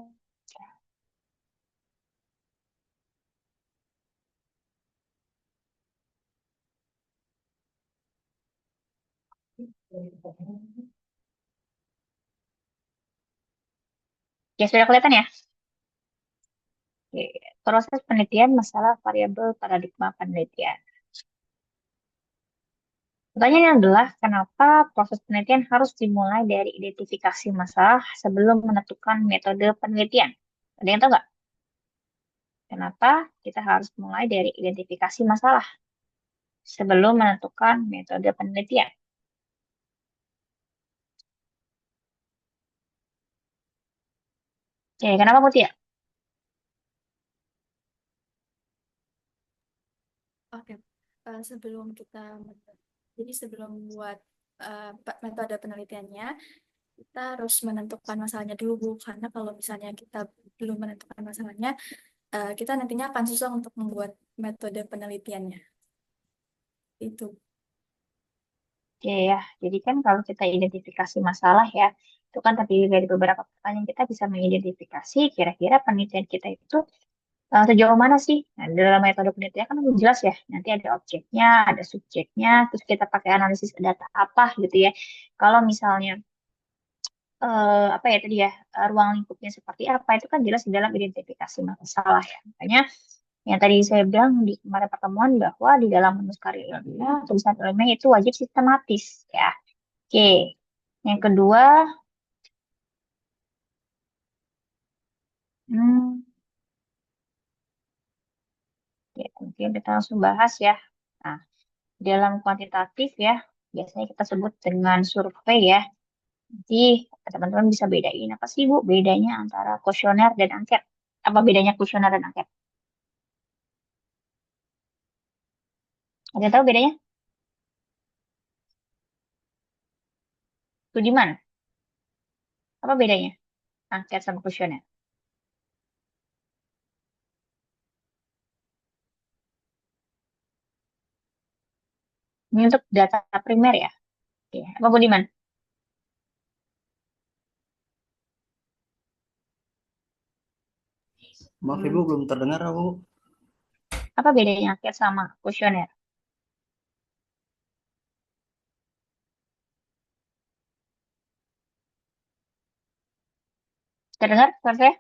Ya, sudah kelihatan ya? Oke. Proses penelitian masalah variabel paradigma penelitian. Pertanyaannya adalah, kenapa proses penelitian harus dimulai dari identifikasi masalah sebelum menentukan metode penelitian? Ada yang tahu nggak? Kenapa kita harus mulai dari identifikasi masalah sebelum menentukan metode penelitian? Oke, kenapa Mutia? Oke, sebelum kita jadi sebelum buat metode penelitiannya, kita harus menentukan masalahnya dulu, Bu. Karena kalau misalnya kita belum menentukan masalahnya, kita nantinya akan susah untuk membuat metode penelitiannya. Itu. Oke ya, jadi kan kalau kita identifikasi masalah ya, itu kan terdiri dari beberapa pertanyaan, kita bisa mengidentifikasi kira-kira penelitian kita itu sejauh mana sih? Nah, dalam metode penelitian kan udah jelas ya, nanti ada objeknya, ada subjeknya, terus kita pakai analisis data apa gitu ya. Kalau misalnya apa ya tadi ya, ruang lingkupnya seperti apa, itu kan jelas di dalam identifikasi masalah ya. Makanya yang tadi saya bilang di kemarin pertemuan bahwa di dalam menulis karya ilmiah, tulisan ilmiah itu wajib sistematis ya. Oke, yang kedua, hmm, ya, mungkin kita langsung bahas ya. Nah, dalam kuantitatif ya, biasanya kita sebut dengan survei ya. Nanti teman-teman bisa bedain apa sih Bu bedanya antara kuesioner dan angket? Apa bedanya kuesioner dan angket? Ada yang tahu bedanya? Budiman, apa bedanya angket sama kuesioner? Ini untuk data primer ya. Oke, apa Budiman? Maaf Ibu, belum terdengar aku. Apa bedanya angket sama kuesioner? Terdengar suara saya?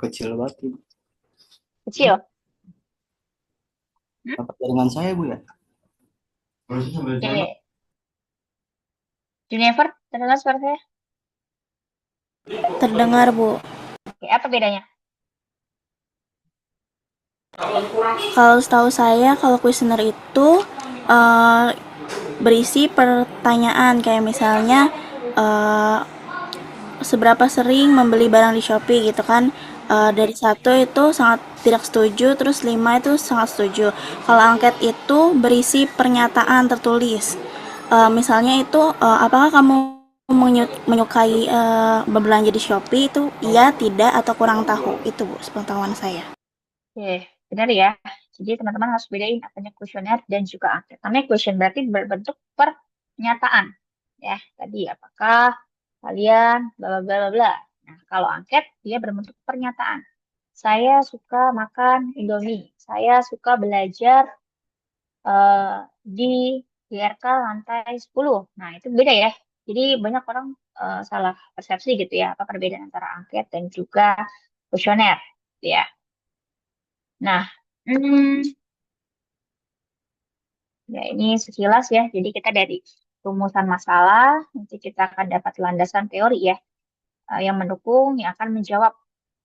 Kecil banget Ibu. Kecil. Apa jaringan saya Bu ya? Oke. Juniper, terdengar suara saya? Terdengar, Bu. Oke, apa bedanya? Kalau setahu saya, kalau kuesioner itu eh, berisi pertanyaan kayak misalnya eh, seberapa sering membeli barang di Shopee gitu kan. Dari 1 itu sangat tidak setuju, terus 5 itu sangat setuju. Kalau angket itu berisi pernyataan tertulis. Misalnya itu apakah kamu menyukai berbelanja di Shopee, itu iya, tidak, atau kurang tahu. Itu Bu, sepengetahuan saya. Oke, benar ya. Jadi teman-teman harus bedain apanya kuesioner dan juga angket. Namanya question berarti berbentuk pernyataan. Ya, tadi apakah kalian bla bla bla bla bla. Nah, kalau angket dia berbentuk pernyataan. Saya suka makan Indomie. Saya suka belajar eh, di GRK lantai 10. Nah, itu beda ya. Jadi banyak orang salah persepsi gitu ya, apa perbedaan antara angket dan juga kuesioner. Gitu ya. Nah, hmm, ya ini sekilas ya. Jadi kita dari rumusan masalah, nanti kita akan dapat landasan teori ya, yang mendukung, yang akan menjawab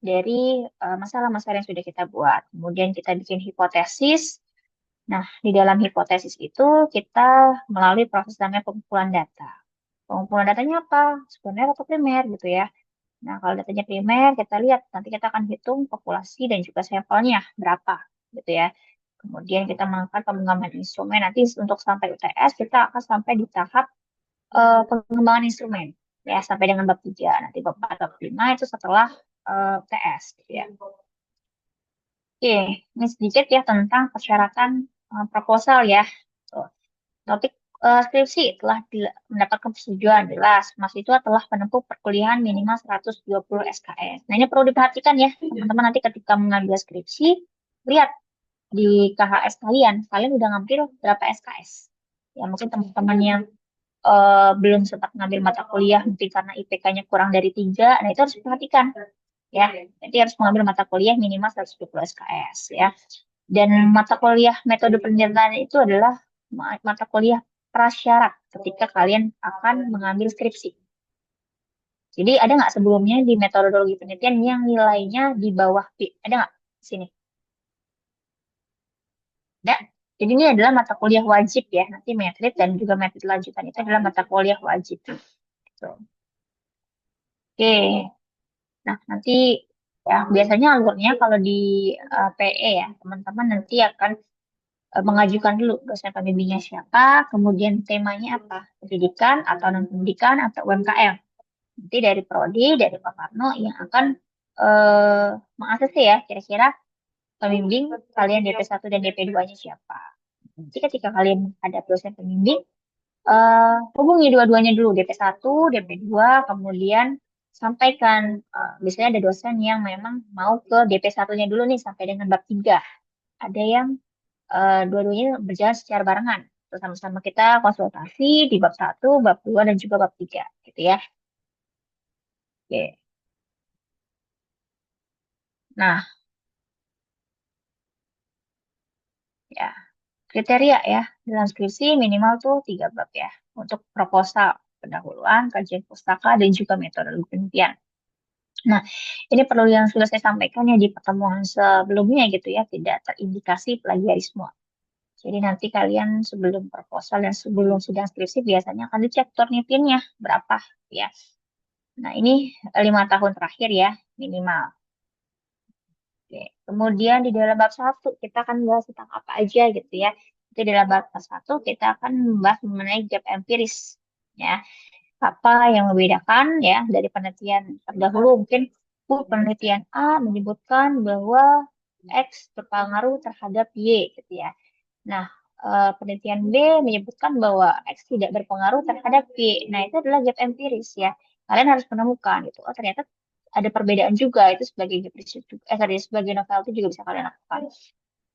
dari masalah-masalah yang sudah kita buat. Kemudian kita bikin hipotesis. Nah, di dalam hipotesis itu kita melalui proses namanya pengumpulan data. Pengumpulan datanya apa? Sekunder atau primer gitu ya. Nah, kalau datanya primer, kita lihat nanti kita akan hitung populasi dan juga sampelnya berapa gitu ya. Kemudian kita melakukan pengembangan instrumen. Nanti untuk sampai UTS kita akan sampai di tahap pengembangan instrumen ya sampai dengan bab 3. Nanti bab 4, bab 5 itu setelah UTS gitu ya. Oke, ini sedikit ya tentang persyaratan proposal ya. Tuh. Topik skripsi telah mendapatkan persetujuan jelas. Mahasiswa telah menempuh perkuliahan minimal 120 SKS. Nah, ini perlu diperhatikan ya, teman-teman nanti ketika mengambil skripsi, lihat di KHS kalian udah ngambil berapa SKS. Ya, mungkin teman-teman yang belum sempat ngambil mata kuliah mungkin karena IPK-nya kurang dari 3, nah itu harus diperhatikan ya. Jadi harus mengambil mata kuliah minimal 120 SKS ya. Dan mata kuliah metode penelitian itu adalah mata kuliah prasyarat ketika kalian akan mengambil skripsi. Jadi ada nggak sebelumnya di metodologi penelitian yang nilainya di bawah B? Ada nggak di sini? Ada. Jadi ini adalah mata kuliah wajib ya. Nanti metrik dan juga metrik lanjutan itu adalah mata kuliah wajib. Gitu. Oke. Nah, nanti ya biasanya alurnya kalau di PE ya, teman-teman nanti akan mengajukan dulu dosen pembimbingnya siapa, kemudian temanya apa, pendidikan atau non-pendidikan atau UMKM. Nanti dari Prodi, dari Pak Parno yang akan mengakses ya, kira-kira pembimbing kalian DP1 dan DP2-nya siapa. Nanti ketika kalian ada dosen pembimbing, hubungi dua-duanya dulu, DP1, DP2, kemudian sampaikan, misalnya ada dosen yang memang mau ke DP1-nya dulu nih sampai dengan bab 3. Ada yang dua-duanya berjalan secara barengan. Terus sama-sama kita konsultasi di bab 1, bab 2, dan juga bab 3. Gitu ya. Oke. Nah, ya. Kriteria ya. Dalam skripsi minimal tuh 3 bab ya. Untuk proposal, pendahuluan, kajian pustaka, dan juga metodologi penelitian. Nah, ini perlu yang sudah saya sampaikan ya di pertemuan sebelumnya gitu ya, tidak terindikasi plagiarisme. Jadi nanti kalian sebelum proposal dan sebelum sidang skripsi biasanya akan dicek Turnitinnya berapa ya. Nah, ini 5 tahun terakhir ya minimal. Oke. Kemudian di dalam bab 1 kita akan bahas tentang apa aja gitu ya. Jadi dalam bab 1 kita akan membahas mengenai gap empiris ya. Apa yang membedakan ya dari penelitian terdahulu mungkin penelitian A menyebutkan bahwa X berpengaruh terhadap Y gitu ya. Nah, penelitian B menyebutkan bahwa X tidak berpengaruh terhadap Y. Nah, itu adalah gap empiris ya. Kalian harus menemukan gitu. Oh, ternyata ada perbedaan juga itu sebagai gap riset juga. Sebagai novelty juga bisa kalian lakukan.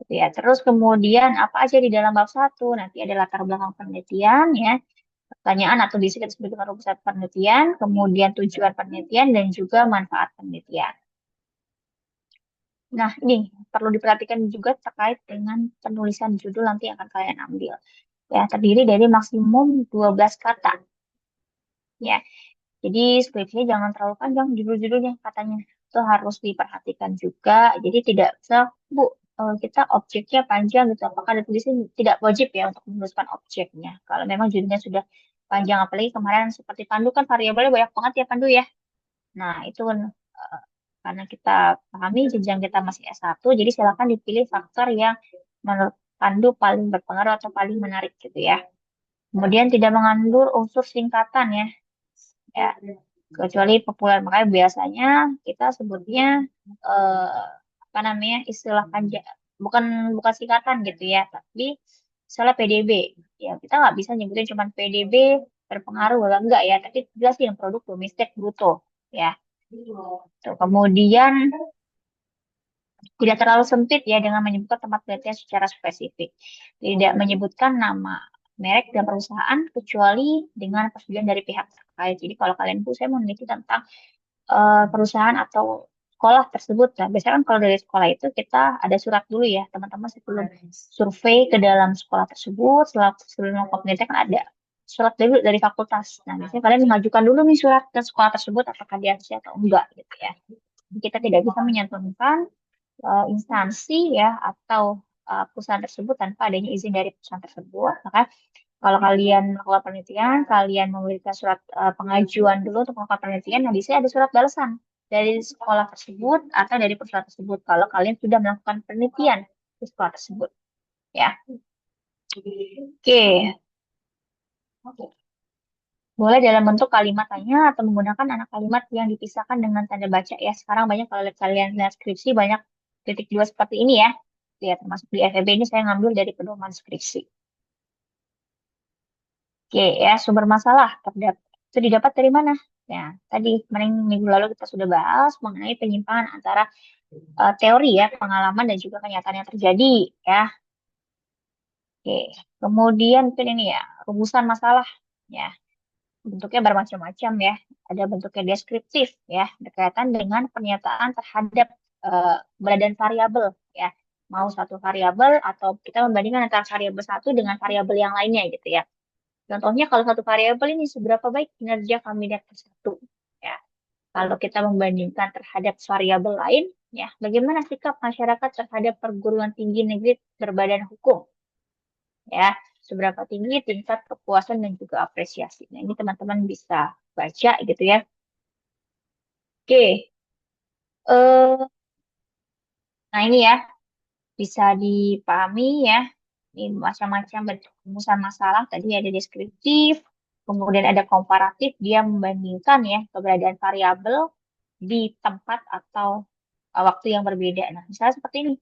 Gitu ya. Terus kemudian apa aja di dalam bab 1? Nanti ada latar belakang penelitian ya, pertanyaan atau disebut dengan rumus penelitian, kemudian tujuan penelitian dan juga manfaat penelitian. Nah, ini perlu diperhatikan juga terkait dengan penulisan judul nanti yang akan kalian ambil. Ya, terdiri dari maksimum 12 kata. Ya, jadi skripsinya jangan terlalu panjang judul-judulnya katanya. Itu harus diperhatikan juga. Jadi tidak bisa, Bu, kita objeknya panjang gitu, apakah ada tulisan tidak wajib ya untuk menuliskan objeknya. Kalau memang judulnya sudah panjang, apalagi kemarin seperti Pandu kan variabelnya banyak banget ya Pandu ya. Nah, itu kan karena kita pahami jenjang kita masih S1, jadi silakan dipilih faktor yang menurut Pandu paling berpengaruh atau paling menarik gitu ya. Kemudian tidak mengandung unsur singkatan ya. Ya, kecuali populer. Makanya biasanya kita sebutnya eh, apa namanya istilah bukan bukan singkatan gitu ya, tapi istilah PDB. Ya, kita nggak bisa nyebutin cuma PDB berpengaruh atau enggak ya, tapi jelasin produk domestik bruto ya. Tuh, kemudian tidak terlalu sempit ya dengan menyebutkan tempat penelitian secara spesifik. Tidak menyebutkan nama merek dan perusahaan kecuali dengan persetujuan dari pihak terkait. Jadi kalau kalian Bu, saya meneliti tentang perusahaan atau sekolah tersebut. Nah, biasanya kan kalau dari sekolah itu kita ada surat dulu ya, teman-teman sebelum survei ke dalam sekolah tersebut, sebelum melakukan penelitian kan ada surat dulu dari fakultas. Nah, biasanya kalian mengajukan dulu nih surat ke sekolah tersebut apakah diakui atau enggak gitu ya. Kita tidak bisa menyantumkan instansi ya atau perusahaan tersebut tanpa adanya izin dari perusahaan tersebut. Maka kalau kalian melakukan penelitian, kalian memberikan surat pengajuan dulu untuk melakukan penelitian, nah di sini ada surat balasan dari sekolah tersebut atau dari perusahaan tersebut kalau kalian sudah melakukan penelitian di sekolah tersebut. Ya, oke. Boleh dalam bentuk kalimat tanya atau menggunakan anak kalimat yang dipisahkan dengan tanda baca ya. Sekarang banyak kalau kalian lihat skripsi banyak titik dua seperti ini ya. Ya, termasuk di FEB ini saya ngambil dari pedoman skripsi. Oke ya, sumber masalah itu didapat dari mana? Ya, tadi minggu lalu kita sudah bahas mengenai penyimpangan antara teori ya, pengalaman dan juga kenyataan yang terjadi ya. Oke, kemudian mungkin ini ya, rumusan masalah ya. Bentuknya bermacam-macam ya. Ada bentuknya deskriptif ya, berkaitan dengan pernyataan terhadap keberadaan variabel ya. Mau satu variabel atau kita membandingkan antara variabel satu dengan variabel yang lainnya gitu ya. Contohnya kalau satu variabel ini seberapa baik kinerja kandidat tersebut ya. Kalau kita membandingkan terhadap variabel lain ya, bagaimana sikap masyarakat terhadap perguruan tinggi negeri berbadan hukum ya, seberapa tinggi tingkat kepuasan dan juga apresiasi. Nah, ini teman-teman bisa baca gitu ya. Oke. Eh, nah ini ya bisa dipahami ya. Ini macam-macam bentuk rumusan masalah. Tadi ada deskriptif, kemudian ada komparatif, dia membandingkan ya keberadaan variabel di tempat atau waktu yang berbeda. Nah, misalnya seperti ini.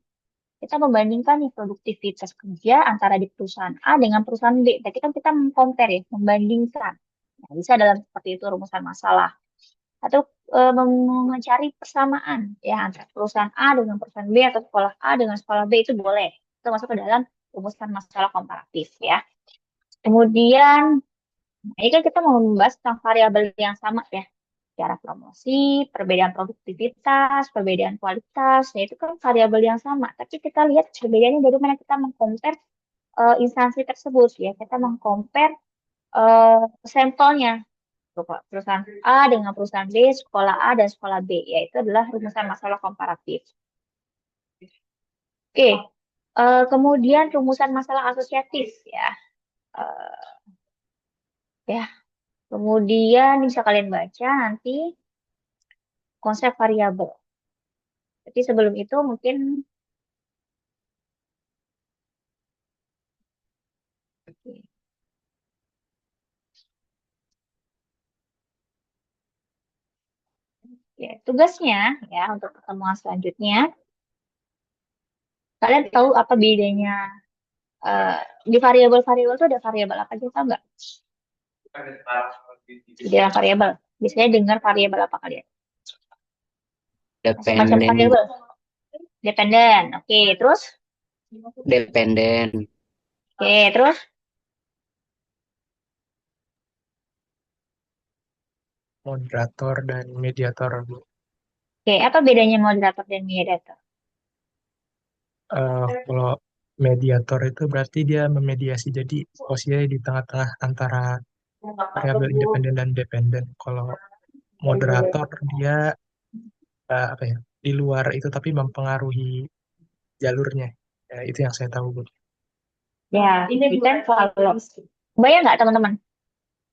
Kita membandingkan nih produktivitas kerja antara di perusahaan A dengan perusahaan B. Berarti kan kita mengcompare ya, membandingkan. Nah, bisa dalam seperti itu rumusan masalah. Atau mencari persamaan ya antara perusahaan A dengan perusahaan B atau sekolah A dengan sekolah B itu boleh. Itu masuk ke dalam rumusan masalah komparatif ya. Kemudian, ini kan kita mau membahas tentang variabel yang sama ya. Cara promosi, perbedaan produktivitas, perbedaan kualitas, ya itu kan variabel yang sama. Tapi kita lihat perbedaannya dari mana kita mengcompare instansi tersebut ya. Kita mengcompare sampelnya. Perusahaan A dengan perusahaan B, sekolah A dan sekolah B. Yaitu adalah rumusan masalah komparatif. Oke, kemudian rumusan masalah asosiatif ya. Ya, kemudian bisa kalian baca nanti konsep variabel. Tapi sebelum itu mungkin ya, tugasnya ya untuk pertemuan selanjutnya, kalian tahu apa bedanya di variabel-variabel itu ada variabel apa aja tahu nggak? Di dalam variabel, biasanya dengar variabel apa kalian? Macam Dependen, variabel, dependen. Oke, terus? dependen, Oke, terus? Moderator dan mediator, Bu. Oke, apa bedanya moderator dan mediator? Kalau mediator itu berarti dia memediasi, jadi posisinya di tengah-tengah antara variabel independen dan dependen. Kalau moderator dia apa ya, di luar itu tapi mempengaruhi jalurnya. Ya, itu yang saya tahu, Bu. Ya, jadi kan kalau bayang nggak teman-teman?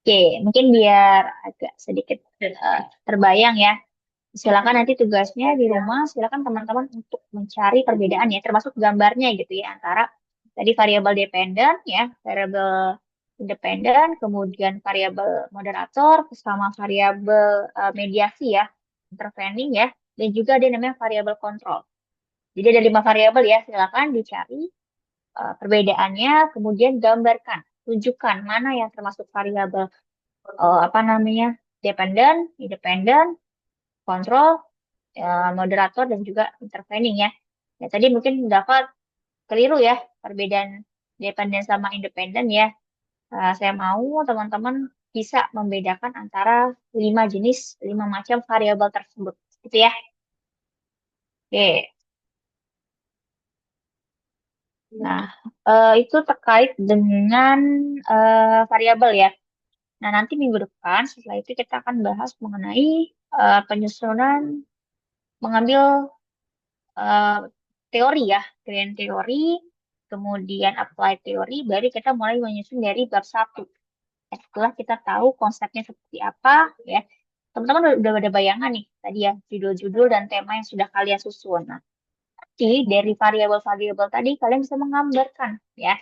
Oke, mungkin biar agak sedikit terbayang ya. Silakan nanti tugasnya di rumah, silakan teman-teman untuk mencari perbedaan ya, termasuk gambarnya gitu ya, antara tadi variabel dependen ya, variabel independen, kemudian variabel moderator, sama variabel mediasi ya, intervening ya, dan juga ada yang namanya variabel kontrol. Jadi ada 5 variabel ya, silakan dicari perbedaannya, kemudian gambarkan, tunjukkan mana yang termasuk variabel apa namanya dependen, independen, kontrol, moderator dan juga intervening ya. Ya tadi mungkin dapat keliru ya perbedaan dependen sama independen ya. Saya mau teman-teman bisa membedakan antara 5 jenis, 5 macam variabel tersebut. Gitu ya. Oke. Nah, itu terkait dengan variabel ya. Nah, nanti minggu depan setelah itu kita akan bahas mengenai penyusunan mengambil teori ya, grand teori, kemudian applied teori, baru kita mulai menyusun dari bab 1. Setelah kita tahu konsepnya seperti apa, ya, teman-teman udah ada bayangan nih tadi ya, judul-judul dan tema yang sudah kalian susun. Nah, nanti dari variabel-variabel tadi kalian bisa menggambarkan ya,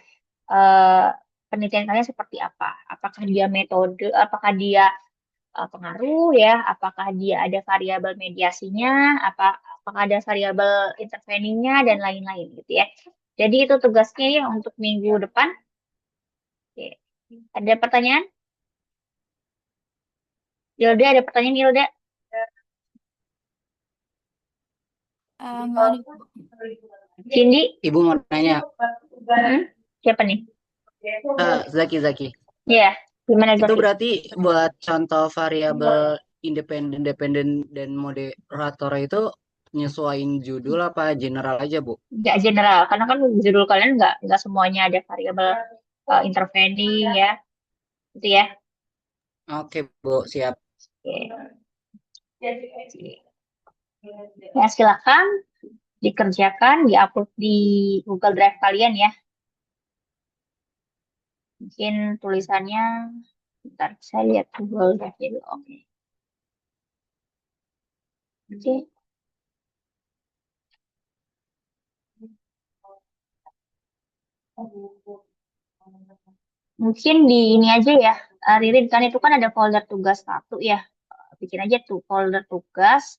eh, penelitian kalian seperti apa. Apakah dia metode, apakah dia pengaruh ya, apakah dia ada variabel mediasinya, apakah ada variabel interveningnya dan lain-lain gitu ya. Jadi itu tugasnya ya untuk minggu depan. Oke. Ada pertanyaan? Yaudah, ada pertanyaan Yaudah. Nggak ada, Bu. Cindy? Ibu mau nanya. Siapa nih? Zaki. Iya, gimana Itu Zaki? berarti buat contoh variabel independen, dependen, dan moderator itu nyesuaiin judul apa general aja, Bu? Nggak general, karena kan judul kalian nggak semuanya ada variabel intervening ya, gitu ya. Oke, Bu, siap. Oke. Ya, silakan dikerjakan, diupload di Google Drive kalian ya. Mungkin tulisannya, bentar, saya lihat Google Drive dulu. Oke. Oke. Mungkin di ini aja ya, Ririn, kan itu kan ada folder tugas 1 ya. Bikin aja tuh folder tugas.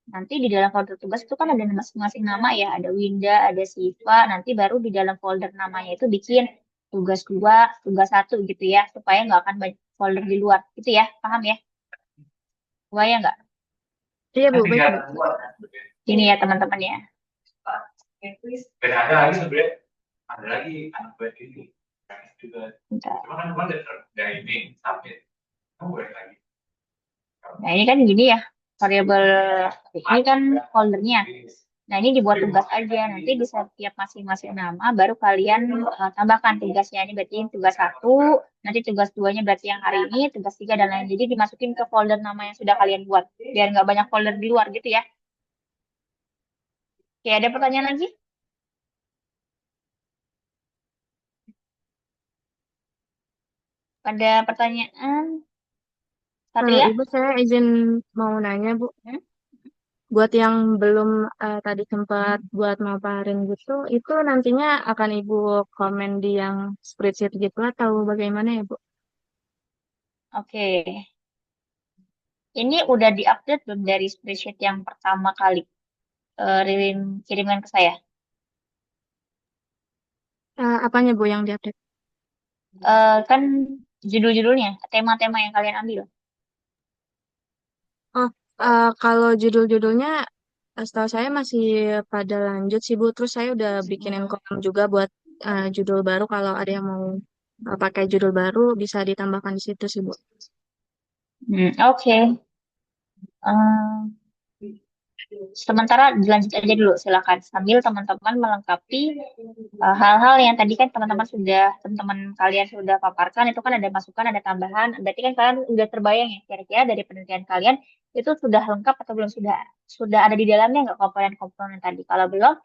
Nanti di dalam folder tugas itu kan ada masing-masing nama ya. Ada Winda, ada Siva. Nanti baru di dalam folder namanya itu bikin tugas 2, tugas 1 gitu ya. Supaya nggak akan banyak folder di luar. Gitu ya, paham ya? Kebayang nggak? Iya, Bu, baik, Bu. Ini ya teman-teman ya. Dan ada lagi sebenarnya, ada lagi anak buat ini juga. Bentar. Cuma kan kemarin dari ini sampai kamu boleh lagi. Nah ini kan gini ya, variabel ini kan foldernya. Nah ini dibuat tugas aja, nanti di setiap masing-masing nama baru kalian tambahkan tugasnya. Ini berarti tugas 1, nanti tugas 2-nya berarti yang hari ini, tugas 3 dan lain. Jadi dimasukin ke folder nama yang sudah kalian buat, biar nggak banyak folder di luar gitu ya. Oke, ada pertanyaan lagi? Ada pertanyaan? Satria? Ibu, saya izin mau nanya, Bu. Buat yang belum tadi sempat buat maparin gitu, itu nantinya akan Ibu komen di yang spreadsheet gitu atau bagaimana ya, Bu? Oke. Ini udah diupdate belum dari spreadsheet yang pertama kali Ririn kirimkan ke saya? Apanya, Bu, yang diupdate? Kan judul-judulnya, tema-tema yang kalian ambil. Oh, kalau judul-judulnya setahu saya masih pada lanjut sih, Bu. Terus saya udah bikinin kolom juga buat judul baru. Kalau ada yang mau pakai judul baru, bisa ditambahkan di situ sih, Bu. Oke. Sementara dilanjut aja dulu, silakan. Sambil teman-teman melengkapi hal-hal yang tadi kan teman-teman kalian sudah paparkan, itu kan ada masukan, ada tambahan. Berarti kan kalian udah terbayang ya, kira-kira dari penelitian kalian itu sudah lengkap atau belum, sudah ada di dalamnya nggak komponen-komponen tadi. Kalau belum,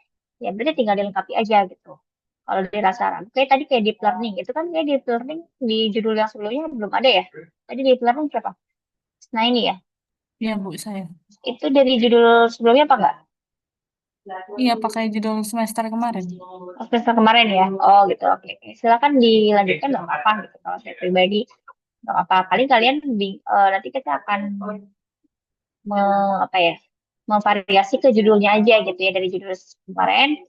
ya berarti tinggal dilengkapi aja gitu. Kalau dirasa ragu, kayak tadi kayak deep learning, itu kan kayak deep learning di judul yang sebelumnya belum ada ya. Tadi deep learning siapa? Nah ini ya, Iya, Bu, saya. itu dari judul sebelumnya apa enggak? Iya, pakai judul semester kemarin. Oh, semester kemarin ya. Oh gitu, oke. Oke. Silakan dilanjutkan nggak apa-apa gitu. Kalau saya pribadi nggak apa. Paling kalian nanti kita akan apa ya, memvariasi ke judulnya aja gitu ya dari judul kemarin.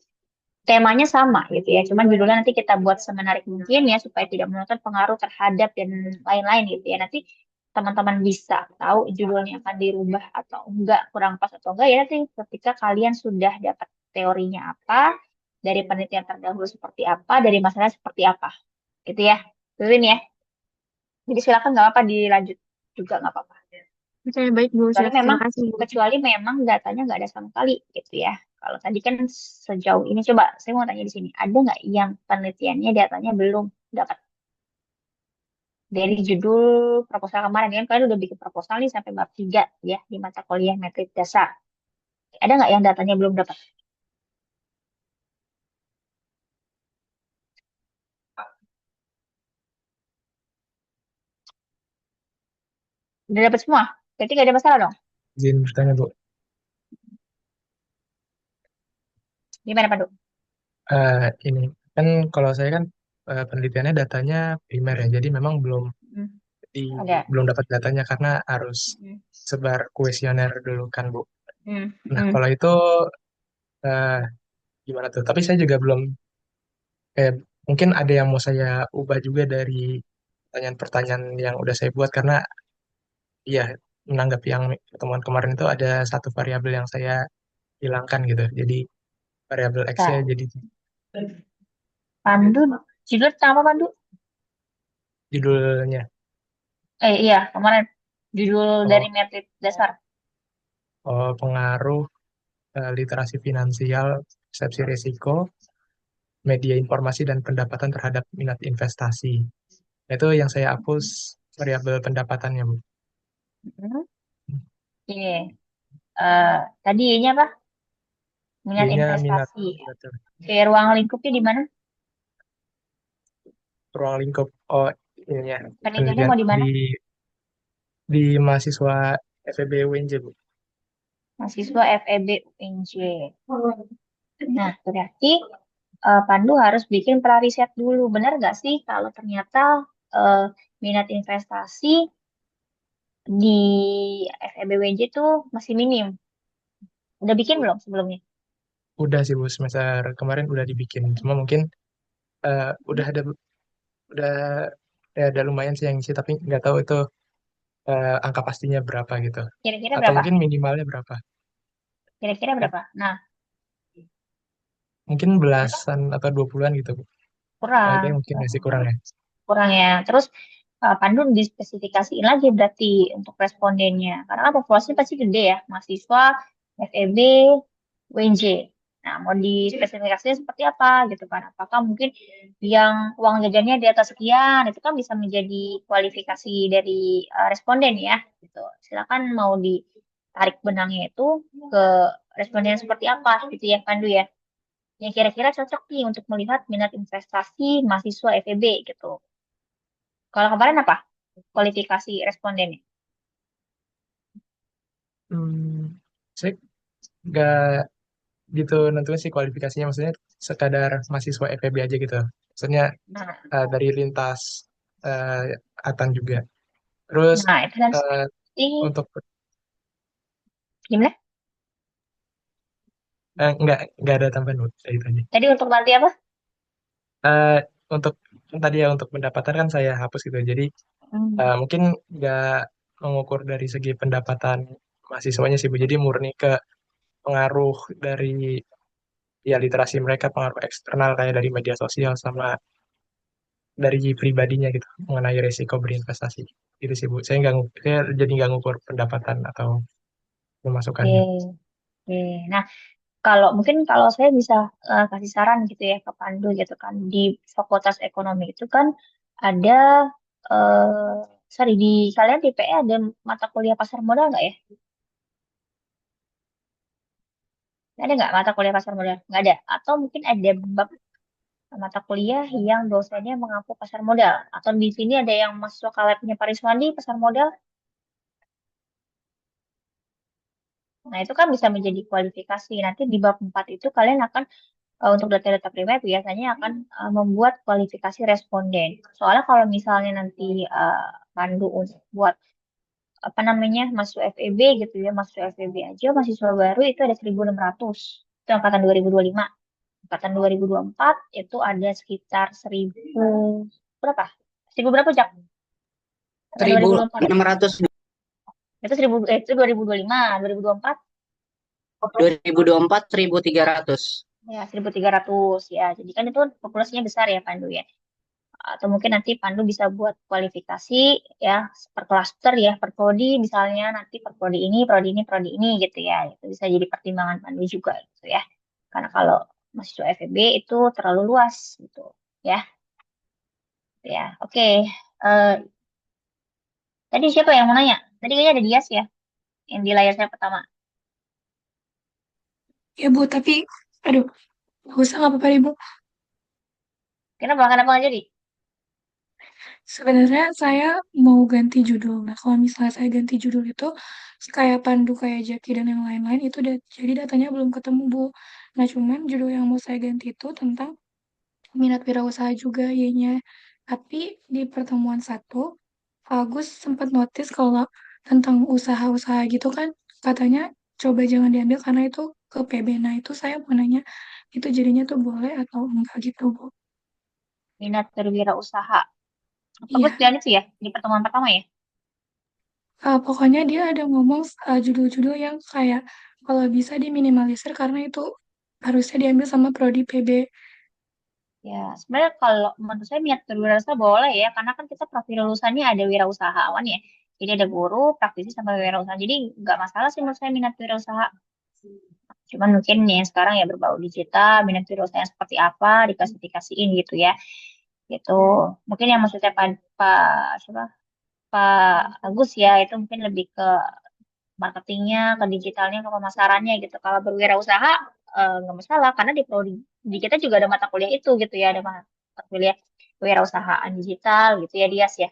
Temanya sama gitu ya, cuman judulnya nanti kita buat semenarik mungkin ya supaya tidak menonton pengaruh terhadap dan lain-lain gitu ya. Nanti teman-teman bisa tahu judulnya akan dirubah atau enggak, kurang pas atau enggak ya nanti ketika kalian sudah dapat teorinya apa, dari penelitian terdahulu seperti apa, dari masalah seperti apa gitu ya. Turunin ya. Jadi silakan nggak apa-apa dilanjut juga nggak apa-apa. Oke, baik Bu. Kecuali Terima memang kasih Bu. kecuali memang datanya nggak ada sama sekali gitu ya. Kalau tadi kan sejauh ini coba saya mau tanya di sini, ada nggak yang penelitiannya datanya belum dapat dari judul proposal kemarin kan kalian udah bikin proposal nih sampai bab 3 ya di mata kuliah metrik dasar. Ada nggak yang datanya belum dapat? Udah dapat semua? Berarti nggak ada masalah dong? Izin bertanya, Bu. Gimana Pak Du? Ini kan kalau saya kan penelitiannya datanya primer ya, jadi memang belum Hmm, ada. belum dapat datanya karena harus Hmm, sebar kuesioner dulu kan, Bu. hmm, Nah, hmm. kalau itu eh, gimana tuh? Tapi saya juga belum mungkin ada yang mau saya ubah juga dari pertanyaan-pertanyaan yang udah saya buat karena ya menanggapi yang pertemuan kemarin itu ada satu variabel yang saya hilangkan gitu. Jadi variabel X-nya Nah, jadi Pandu, judul tentang apa Pandu? judulnya. Iya, kemarin judul dari Oh, metrik dasar. pengaruh literasi finansial, persepsi risiko, media informasi dan pendapatan terhadap minat investasi. Itu yang saya hapus variabel pendapatannya, Bu. Hmm. Oke. Eh, tadi ini apa? Minat Y-nya minat, investasi. betul. Oke, ruang lingkupnya di mana? Ruang lingkup, oh ini ya, Penelitiannya penelitian mau di mana? di mahasiswa FEB UNJ, Bu. Mahasiswa FEB UNJ. Nah, berarti Pandu harus bikin prariset dulu. Benar nggak sih kalau ternyata eh, minat investasi di FEB UNJ itu masih minim? Udah bikin belum sebelumnya? Udah sih, Bu, semester kemarin udah dibikin. Cuma mungkin udah udah ada lumayan sih yang isi, tapi nggak tahu itu angka pastinya berapa gitu. Kira-kira Atau berapa? mungkin minimalnya berapa. Kira-kira berapa? Nah, Mungkin belasan atau 20-an gitu, Bu. Kayaknya kurang. mungkin masih kurang ya. Kurang ya. Terus Pandu dispesifikasiin lagi berarti untuk respondennya. Karena kan populasinya pasti gede ya, mahasiswa, FEB, UNJ. Nah, mau dispesifikasinya seperti apa gitu kan? Apakah mungkin yang uang jajannya di atas sekian, itu kan bisa menjadi kualifikasi dari responden ya, gitu. Silakan mau ditarik benangnya itu ke responden seperti apa gitu ya, Pandu ya. Yang kira-kira cocok nih untuk melihat minat investasi mahasiswa FEB gitu. Kalau kemarin apa? Kualifikasi respondennya. Hmm, saya nggak gitu nentuin sih kualifikasinya, maksudnya sekadar mahasiswa FEB aja gitu. Maksudnya Nah, dari lintas Atan juga. Terus nah itu nanti eh, untuk gimana? nggak ada tambahan, Bu, dari tadi. Tadi untuk nanti apa? Eh, untuk tadi ya untuk pendapatan kan saya hapus gitu. Jadi Hmm. mungkin nggak mengukur dari segi pendapatan mahasiswanya sih, Bu. Jadi murni ke pengaruh dari ya literasi mereka, pengaruh eksternal kayak dari media sosial sama dari pribadinya gitu mengenai resiko berinvestasi. Gitu sih, Bu. Saya jadi nggak ngukur pendapatan atau Oke, pemasukannya. oke. Nah, kalau mungkin kalau saya bisa kasih saran gitu ya ke Pandu gitu kan di Fakultas Ekonomi itu kan ada sorry di kalian di PE ada mata kuliah pasar modal nggak ya? Ada nggak mata kuliah pasar modal? Nggak ada. Atau mungkin ada bab mata kuliah yang dosennya mengaku pasar modal. Atau di sini ada yang masuk ke labnya Pak Riswandi pasar modal. Nah, itu kan bisa menjadi kualifikasi. Nanti di bab 4 itu kalian akan untuk data-data primer biasanya akan membuat kualifikasi responden. Soalnya kalau misalnya nanti pandu untuk buat apa namanya masuk FEB gitu ya, masuk FEB aja mahasiswa baru itu ada 1.600. Itu angkatan 2025. Angkatan 2024 itu ada sekitar 1.000 berapa? 1.000 berapa, Jak? Angkatan 2024. 1.600 Itu 1.000 itu 2025, 2024 2024 1.300. ya 1.300 ya. Jadi kan itu populasinya besar ya Pandu ya. Atau mungkin nanti Pandu bisa buat kualifikasi ya per klaster ya, per prodi misalnya nanti per prodi ini gitu ya. Itu bisa jadi pertimbangan Pandu juga gitu ya. Karena kalau mahasiswa FEB itu terlalu luas gitu ya. Ya, oke. Eh, tadi siapa yang mau nanya? Tadi kayaknya ada Dias ya yang di layar saya pertama. Ya Bu, tapi aduh, nggak usah nggak apa-apa Ibu. Kenapa nggak jadi? Sebenarnya saya mau ganti judul. Nah, kalau misalnya saya ganti judul itu kayak Pandu, kayak Jaki dan yang lain-lain itu jadi datanya belum ketemu Bu. Nah, cuman judul yang mau saya ganti itu tentang minat wirausaha juga ianya. Tapi di pertemuan satu, Agus sempat notice kalau tentang usaha-usaha gitu kan katanya coba jangan diambil karena itu ke PB. Nah, itu saya mau nanya itu jadinya tuh boleh atau enggak gitu Bu. Minat berwirausaha. Bagus Iya. pilihan itu ya di pertemuan pertama ya. Pokoknya dia ada ngomong judul-judul yang kayak kalau bisa diminimalisir karena itu harusnya diambil sama prodi PB. Ya, sebenarnya kalau menurut saya minat berwirausaha boleh ya, karena kan kita profil lulusannya ada wirausahawan ya. Jadi ada guru, praktisi, sama wirausaha. Jadi nggak masalah sih menurut saya minat wirausaha. Cuman mungkin yang sekarang ya berbau digital, minat wirausaha yang seperti apa, diklasifikasiin gitu ya. Gitu. Mungkin yang maksudnya siapa? Pak Agus ya, itu mungkin lebih ke marketingnya, ke digitalnya, ke pemasarannya gitu. Kalau berwirausaha nggak masalah karena di kita juga ada mata kuliah itu gitu ya, ada mata kuliah kewirausahaan digital gitu ya Dias ya.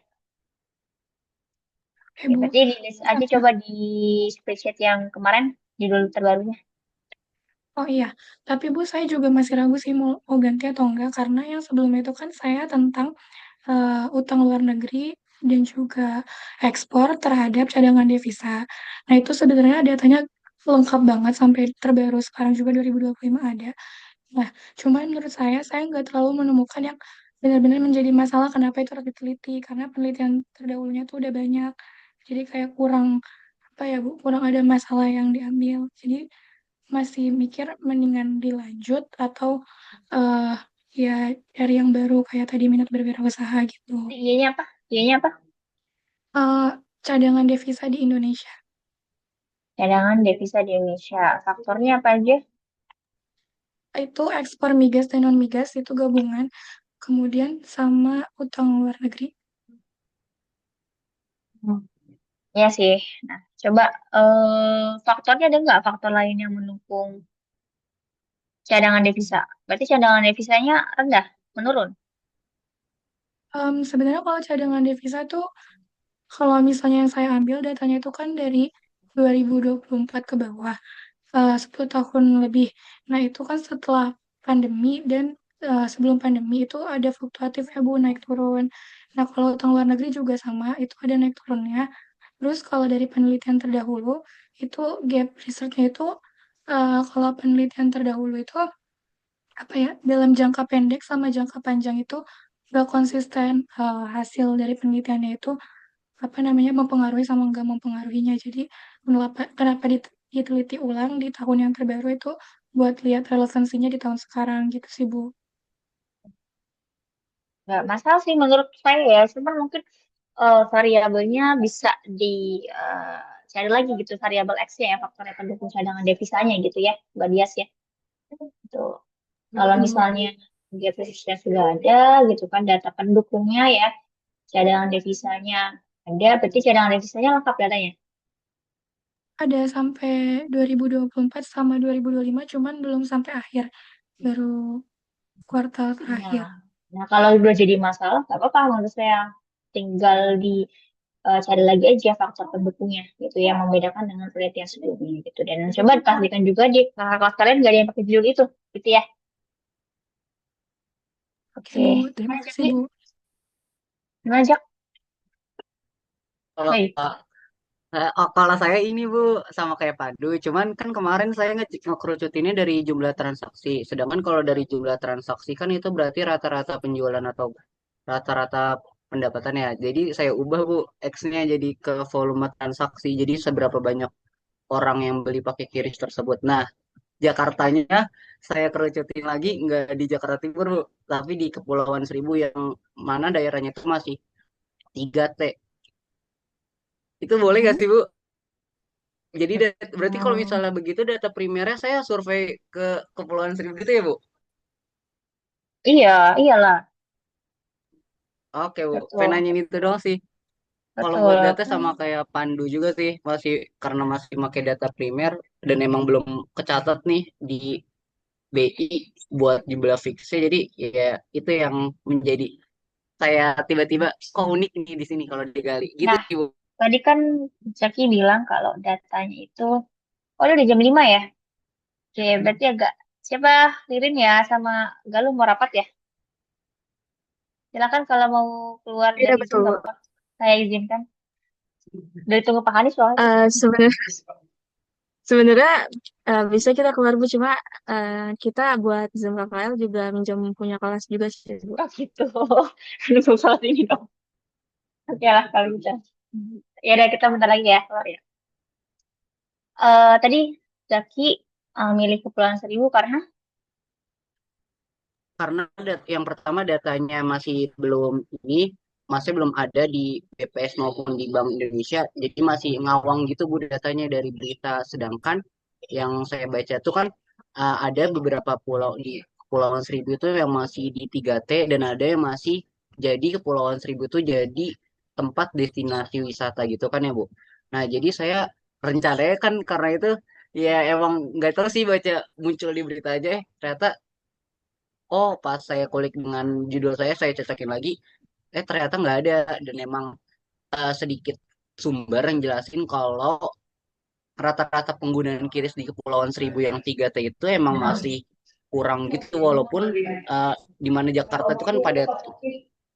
Ya, Bu. berarti di list aja coba di spreadsheet yang kemarin judul terbarunya. Oh iya, tapi Bu saya juga masih ragu sih mau ganti atau enggak karena yang sebelumnya itu kan saya tentang utang luar negeri dan juga ekspor terhadap cadangan devisa. Nah itu sebenarnya datanya lengkap banget sampai terbaru sekarang juga 2025 ada. Nah, cuman menurut saya nggak terlalu menemukan yang benar-benar menjadi masalah kenapa itu harus diteliti, karena penelitian terdahulunya tuh udah banyak. Jadi kayak kurang, apa ya Bu, kurang ada masalah yang diambil. Jadi masih mikir mendingan dilanjut atau eh ya dari yang baru kayak tadi minat berwirausaha gitu. Iyanya apa? Iyanya apa? Eh cadangan devisa di Indonesia. Cadangan devisa di Indonesia. Faktornya apa aja? Itu ekspor migas dan non migas itu gabungan. Kemudian sama utang luar negeri. Hmm. Ya sih. Nah, coba faktornya ada nggak faktor lain yang mendukung cadangan devisa? Berarti cadangan devisanya rendah, menurun. Sebenarnya kalau cadangan devisa tuh kalau misalnya yang saya ambil datanya itu kan dari 2024 ke bawah, 10 tahun lebih. Nah, itu kan setelah pandemi dan sebelum pandemi itu ada fluktuatif ya Bu, naik turun. Nah, kalau utang luar negeri juga sama, itu ada naik turunnya. Terus kalau dari penelitian terdahulu, itu gap research-nya itu, kalau penelitian terdahulu itu apa ya dalam jangka pendek sama jangka panjang itu gak konsisten hasil dari penelitiannya itu apa namanya mempengaruhi sama nggak mempengaruhinya. Jadi kenapa diteliti ulang di tahun yang terbaru itu buat lihat relevansinya di tahun sekarang gitu sih Bu. Nggak masalah sih menurut saya ya. Cuman mungkin variabelnya bisa di eh, cari lagi gitu variabel X ya faktornya pendukung cadangan devisanya gitu ya, Mbak Dias ya. Gitu. Kalau misalnya devisanya sudah ada gitu kan data pendukungnya ya, cadangan devisanya ada, berarti cadangan devisanya lengkap datanya. ada sampai 2024 sama 2025, cuman belum sampai akhir, baru kuartal terakhir. Nah, kalau udah jadi masalah, nggak apa-apa menurut saya. Tinggal cari lagi aja faktor pendukungnya, gitu ya, membedakan dengan penelitian sebelumnya, gitu. Dan coba pastikan juga di kakak kalian nggak ada yang pakai judul itu, gitu ya. Oke, Oke. Bu. Terima kasih, Bu. Gimana, Jak? Kalau Hai. kalau saya ini Bu sama kayak Padu, cuman kan kemarin saya ngekerucutinnya dari jumlah transaksi. Sedangkan kalau dari jumlah transaksi kan itu berarti rata-rata penjualan atau rata-rata pendapatan ya. Jadi saya ubah Bu X-nya jadi ke volume transaksi. Jadi seberapa banyak orang yang beli pakai QRIS tersebut. Nah, Jakartanya saya kerucutin lagi nggak di Jakarta Timur Bu, tapi di Kepulauan Seribu yang mana daerahnya itu masih 3T. Itu boleh nggak sih Bu? Jadi berarti kalau misalnya begitu data primernya saya survei ke Kepulauan Seribu gitu ya Bu? Iya, iyalah. Oke Bu, Betul. pengen nanyain itu doang sih. Kalau Betul. buat data sama kayak Pandu juga sih, masih karena masih pakai data primer dan emang belum kecatat nih di BI buat jumlah fixnya. Jadi ya itu yang menjadi saya tiba-tiba kok unik nih di sini kalau digali. Gitu Nah, sih Bu. tadi kan Zaki bilang kalau datanya itu, oh ini udah jam 5 ya? Oke, berarti agak, siapa Ririn ya sama Galuh mau rapat ya? Silakan kalau mau keluar Iya dari Zoom betul. nggak apa-apa. Saya izinkan. Dari tunggu Pak Hanis soalnya. Sebenarnya bisa kita keluar Bu, cuma kita buat Zoom KKL juga minjem punya kelas juga sih Bu. Oh gitu. Nunggu saat ini dong. Oke lah kalau gitu. Ya udah kita bentar lagi ya keluar ya. Tadi Zaki milih Kepulauan Seribu karena Karena yang pertama datanya masih belum ada di BPS maupun di Bank Indonesia, jadi masih ngawang gitu Bu datanya dari berita. Sedangkan yang saya baca tuh kan ada beberapa pulau di Kepulauan Seribu itu yang masih di 3T dan ada yang masih jadi Kepulauan Seribu itu jadi tempat destinasi wisata gitu kan ya Bu. Nah jadi saya rencananya kan karena itu ya emang nggak tahu sih baca muncul di berita aja ternyata oh pas saya kulik dengan judul saya cocokin lagi ternyata nggak ada dan emang sedikit sumber yang jelasin kalau rata-rata penggunaan QRIS di Kepulauan Seribu yang 3T itu emang masih kurang gitu walaupun di mana Jakarta itu kan pada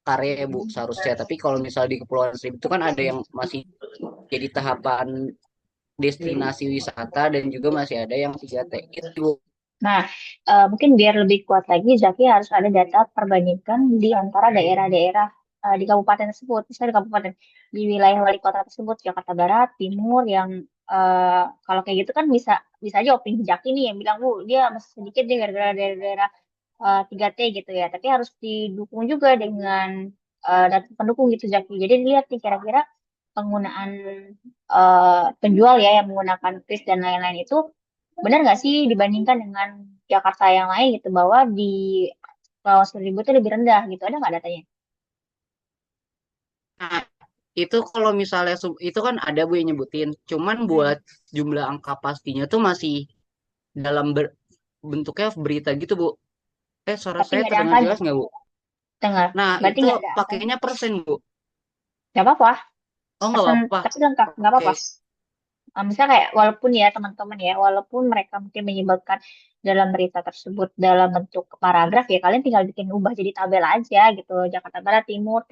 karya ya Bu seharusnya, tapi kalau misal di Kepulauan Seribu itu kan ada yang masih jadi tahapan destinasi wisata dan juga masih ada yang 3T gitu Bu. Nah, mungkin biar lebih kuat lagi, Zaki harus ada data perbandingan di antara daerah-daerah di kabupaten tersebut. Misalnya di kabupaten, di wilayah wali kota tersebut, Jakarta Barat, Timur, yang kalau kayak gitu kan bisa bisa aja opini Zaki nih yang bilang, Bu, dia masih sedikit deh gara-gara daerah-daerah 3T gitu ya. Tapi harus didukung juga dengan data pendukung gitu, Zaki. Jadi dilihat nih kira-kira penggunaan penjual ya yang menggunakan kris dan lain-lain itu benar nggak sih dibandingkan dengan Jakarta yang lain gitu bahwa di Kepulauan Seribu itu lebih rendah gitu, ada nggak datanya? Nah, itu kalau misalnya itu kan ada Bu yang nyebutin, cuman buat jumlah angka pastinya tuh masih dalam bentuknya berita gitu Bu. Suara Tapi saya nggak ada terdengar angkanya, jelas nggak Bu? dengar. Nah, Berarti itu nggak ada angkanya. pakainya persen Bu. Nggak apa-apa, Oh nggak apa-apa. tapi lengkap, nggak Oke. apa-apa. Misalnya kayak walaupun ya teman-teman ya, walaupun mereka mungkin menyebutkan dalam berita tersebut dalam bentuk paragraf ya, kalian tinggal bikin ubah jadi tabel aja gitu, Jakarta Barat, Timur,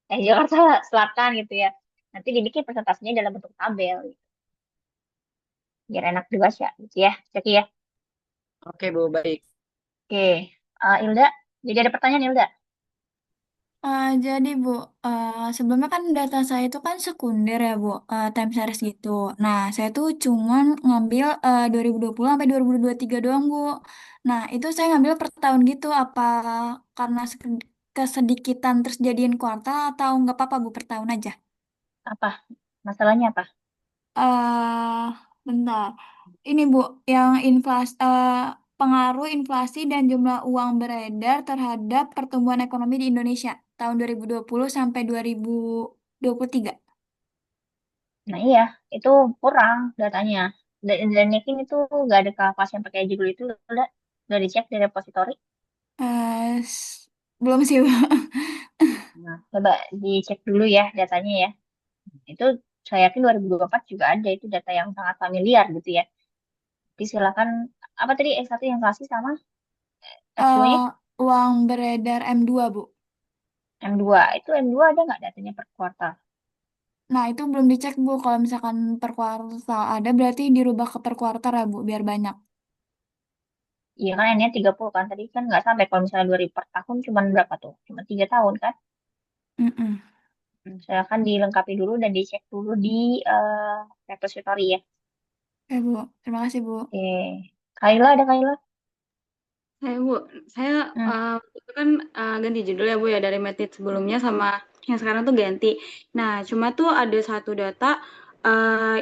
Jakarta Selatan gitu ya. Nanti dibikin presentasinya dalam bentuk tabel, gitu. Biar enak dibaca gitu ya, Jaki ya. Oke Bu, baik. Oke, Ilda, jadi ada pertanyaan Ilda? Jadi Bu, sebelumnya kan data saya itu kan sekunder ya Bu, time series gitu. Nah, saya tuh cuman ngambil 2020 sampai 2023 doang Bu. Nah, itu saya ngambil per tahun gitu, apa karena kesedikitan terus jadiin kuartal atau nggak apa-apa Bu per tahun aja? Apa? Masalahnya apa? eh Bentar. Ini Bu, yang pengaruh inflasi dan jumlah uang beredar terhadap pertumbuhan ekonomi di Indonesia tahun 2020 sampai 2023. Nah iya, itu kurang datanya. Dan yakin itu nggak ada kelas yang pakai judul itu udah dicek di repositori. Belum sih, Bu. Nah, coba dicek dulu ya datanya ya. Itu saya yakin 2024 juga ada itu data yang sangat familiar gitu ya. Jadi silakan apa tadi S1 yang kasih sama S2-nya Uang beredar M2, Bu. M2. Itu M2 ada nggak datanya per kuartal? Nah, itu belum dicek, Bu. Kalau misalkan per kuartal ada, berarti dirubah ke per kuartal ya, Bu, biar banyak. Iya kan N-nya 30 kan. Tadi kan nggak sampai kalau misalnya 2000 per tahun cuma berapa tuh? Cuma 3 tahun kan? Mm-mm. Silakan dilengkapi dulu dan dicek dulu di repository ya. Oke, Bu. Terima kasih, Bu. Oke. Kaila ada Kaila? Saya Bu, saya itu kan ganti judul ya Bu ya dari Medit sebelumnya sama yang sekarang tuh ganti. Nah, cuma tuh ada satu data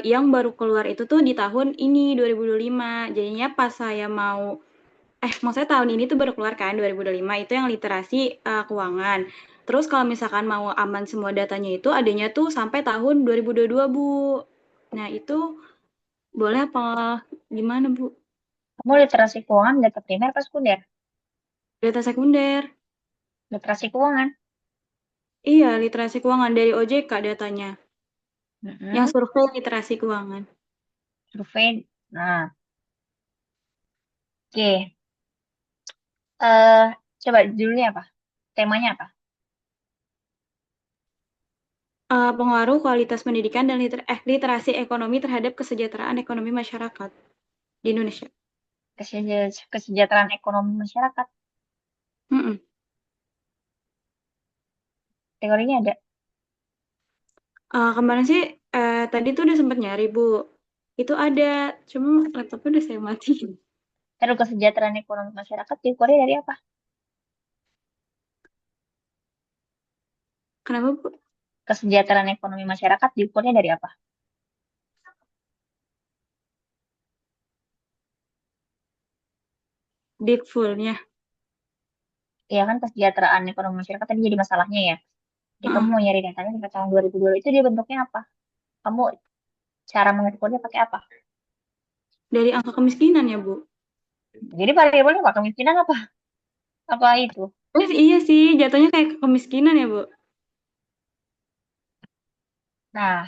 yang baru keluar itu tuh di tahun ini 2025. Jadinya pas saya mau maksudnya tahun ini tuh baru keluar kan 2025 itu yang literasi keuangan. Terus kalau misalkan mau aman semua datanya itu adanya tuh sampai tahun 2022 Bu. Nah, itu boleh apa gimana Bu? Kamu literasi keuangan data primer apa sekunder? Data sekunder. Literasi keuangan? Iya, literasi keuangan dari OJK datanya. Yang Mm-mm. survei literasi keuangan. Survei. Nah, oke. Coba judulnya apa? Temanya apa? Pengaruh kualitas pendidikan dan literasi ekonomi terhadap kesejahteraan ekonomi masyarakat di Indonesia. Kesejahteraan ekonomi masyarakat. Mm-mm. Teorinya ada. Kemarin sih tadi tuh udah sempat nyari Bu. Itu ada, cuma laptopnya udah saya matiin. Terus kesejahteraan ekonomi masyarakat diukurnya dari apa? Kenapa Bu? Kesejahteraan ekonomi masyarakat diukurnya dari apa? Dikfulnya. Iya kan kesejahteraan ekonomi masyarakat tadi jadi masalahnya ya. Jadi kamu mau nyari datanya sampai tahun 2002 itu dia bentuknya apa? Kamu cara mengukurnya pakai apa? Dari angka kemiskinan ya Bu. Jadi variabelnya apa? Kemiskinan apa? Apa itu? Iya sih, jatuhnya kayak kemiskinan ya Bu. Nah,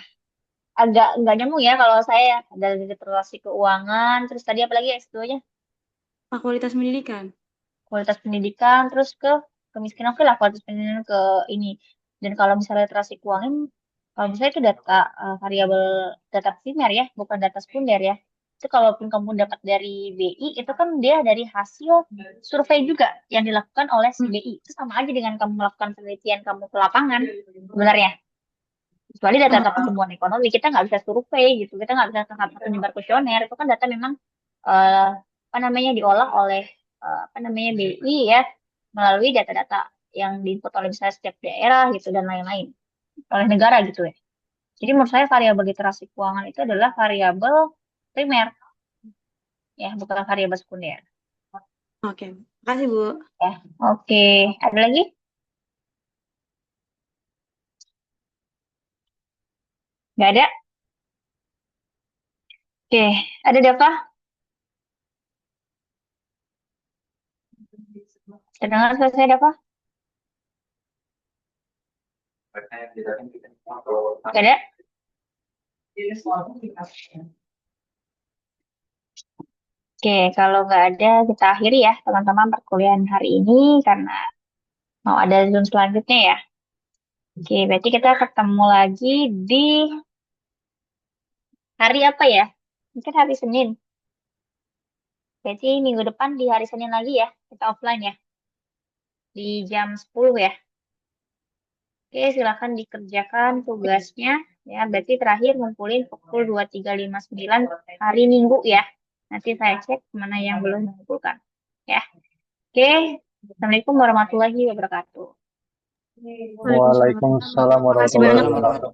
agak nggak nyambung ya kalau saya ada literasi keuangan, terus tadi apa lagi S2-nya? Kualitas pendidikan. Kualitas pendidikan, terus ke kemiskinan, oke lah kualitas pendidikan ke ini. Dan kalau misalnya literasi keuangan, kalau misalnya itu data variabel data primer ya, bukan data sekunder ya. Itu kalaupun kamu dapat dari BI, itu kan dia dari hasil survei juga yang dilakukan oleh si BI. Itu sama aja dengan kamu melakukan penelitian kamu ke lapangan, sebenarnya. Kecuali data-data pertumbuhan ekonomi, kita nggak bisa survei gitu, kita nggak bisa menyebar kuesioner, itu kan data memang apa namanya diolah oleh apa namanya BI ya, melalui data-data yang diinput oleh misalnya setiap daerah gitu dan lain-lain, oleh negara gitu ya. Jadi menurut saya variabel literasi keuangan itu adalah variabel primer, ya bukan variabel sekunder. Oke, makasih Bu. Ya, oke. Ada lagi? Nggak ada? Oke, ada Dava? Terdengar suara saya Dava? Nggak ada? Oke, kalau nggak ada, kita akhiri ya teman-teman perkuliahan hari ini karena mau ada Zoom selanjutnya ya. Oke, berarti kita ketemu lagi di hari apa ya? Mungkin hari Senin. Berarti minggu depan di hari Senin lagi ya, kita offline ya. Di jam 10 ya. Oke, silakan dikerjakan tugasnya. Ya, berarti terakhir ngumpulin pukul 23.59 hari Minggu ya. Nanti saya cek mana yang belum mengumpulkan. Ya. Oke, Assalamualaikum warahmatullahi wabarakatuh. Waalaikumsalam warahmatullahi wabarakatuh.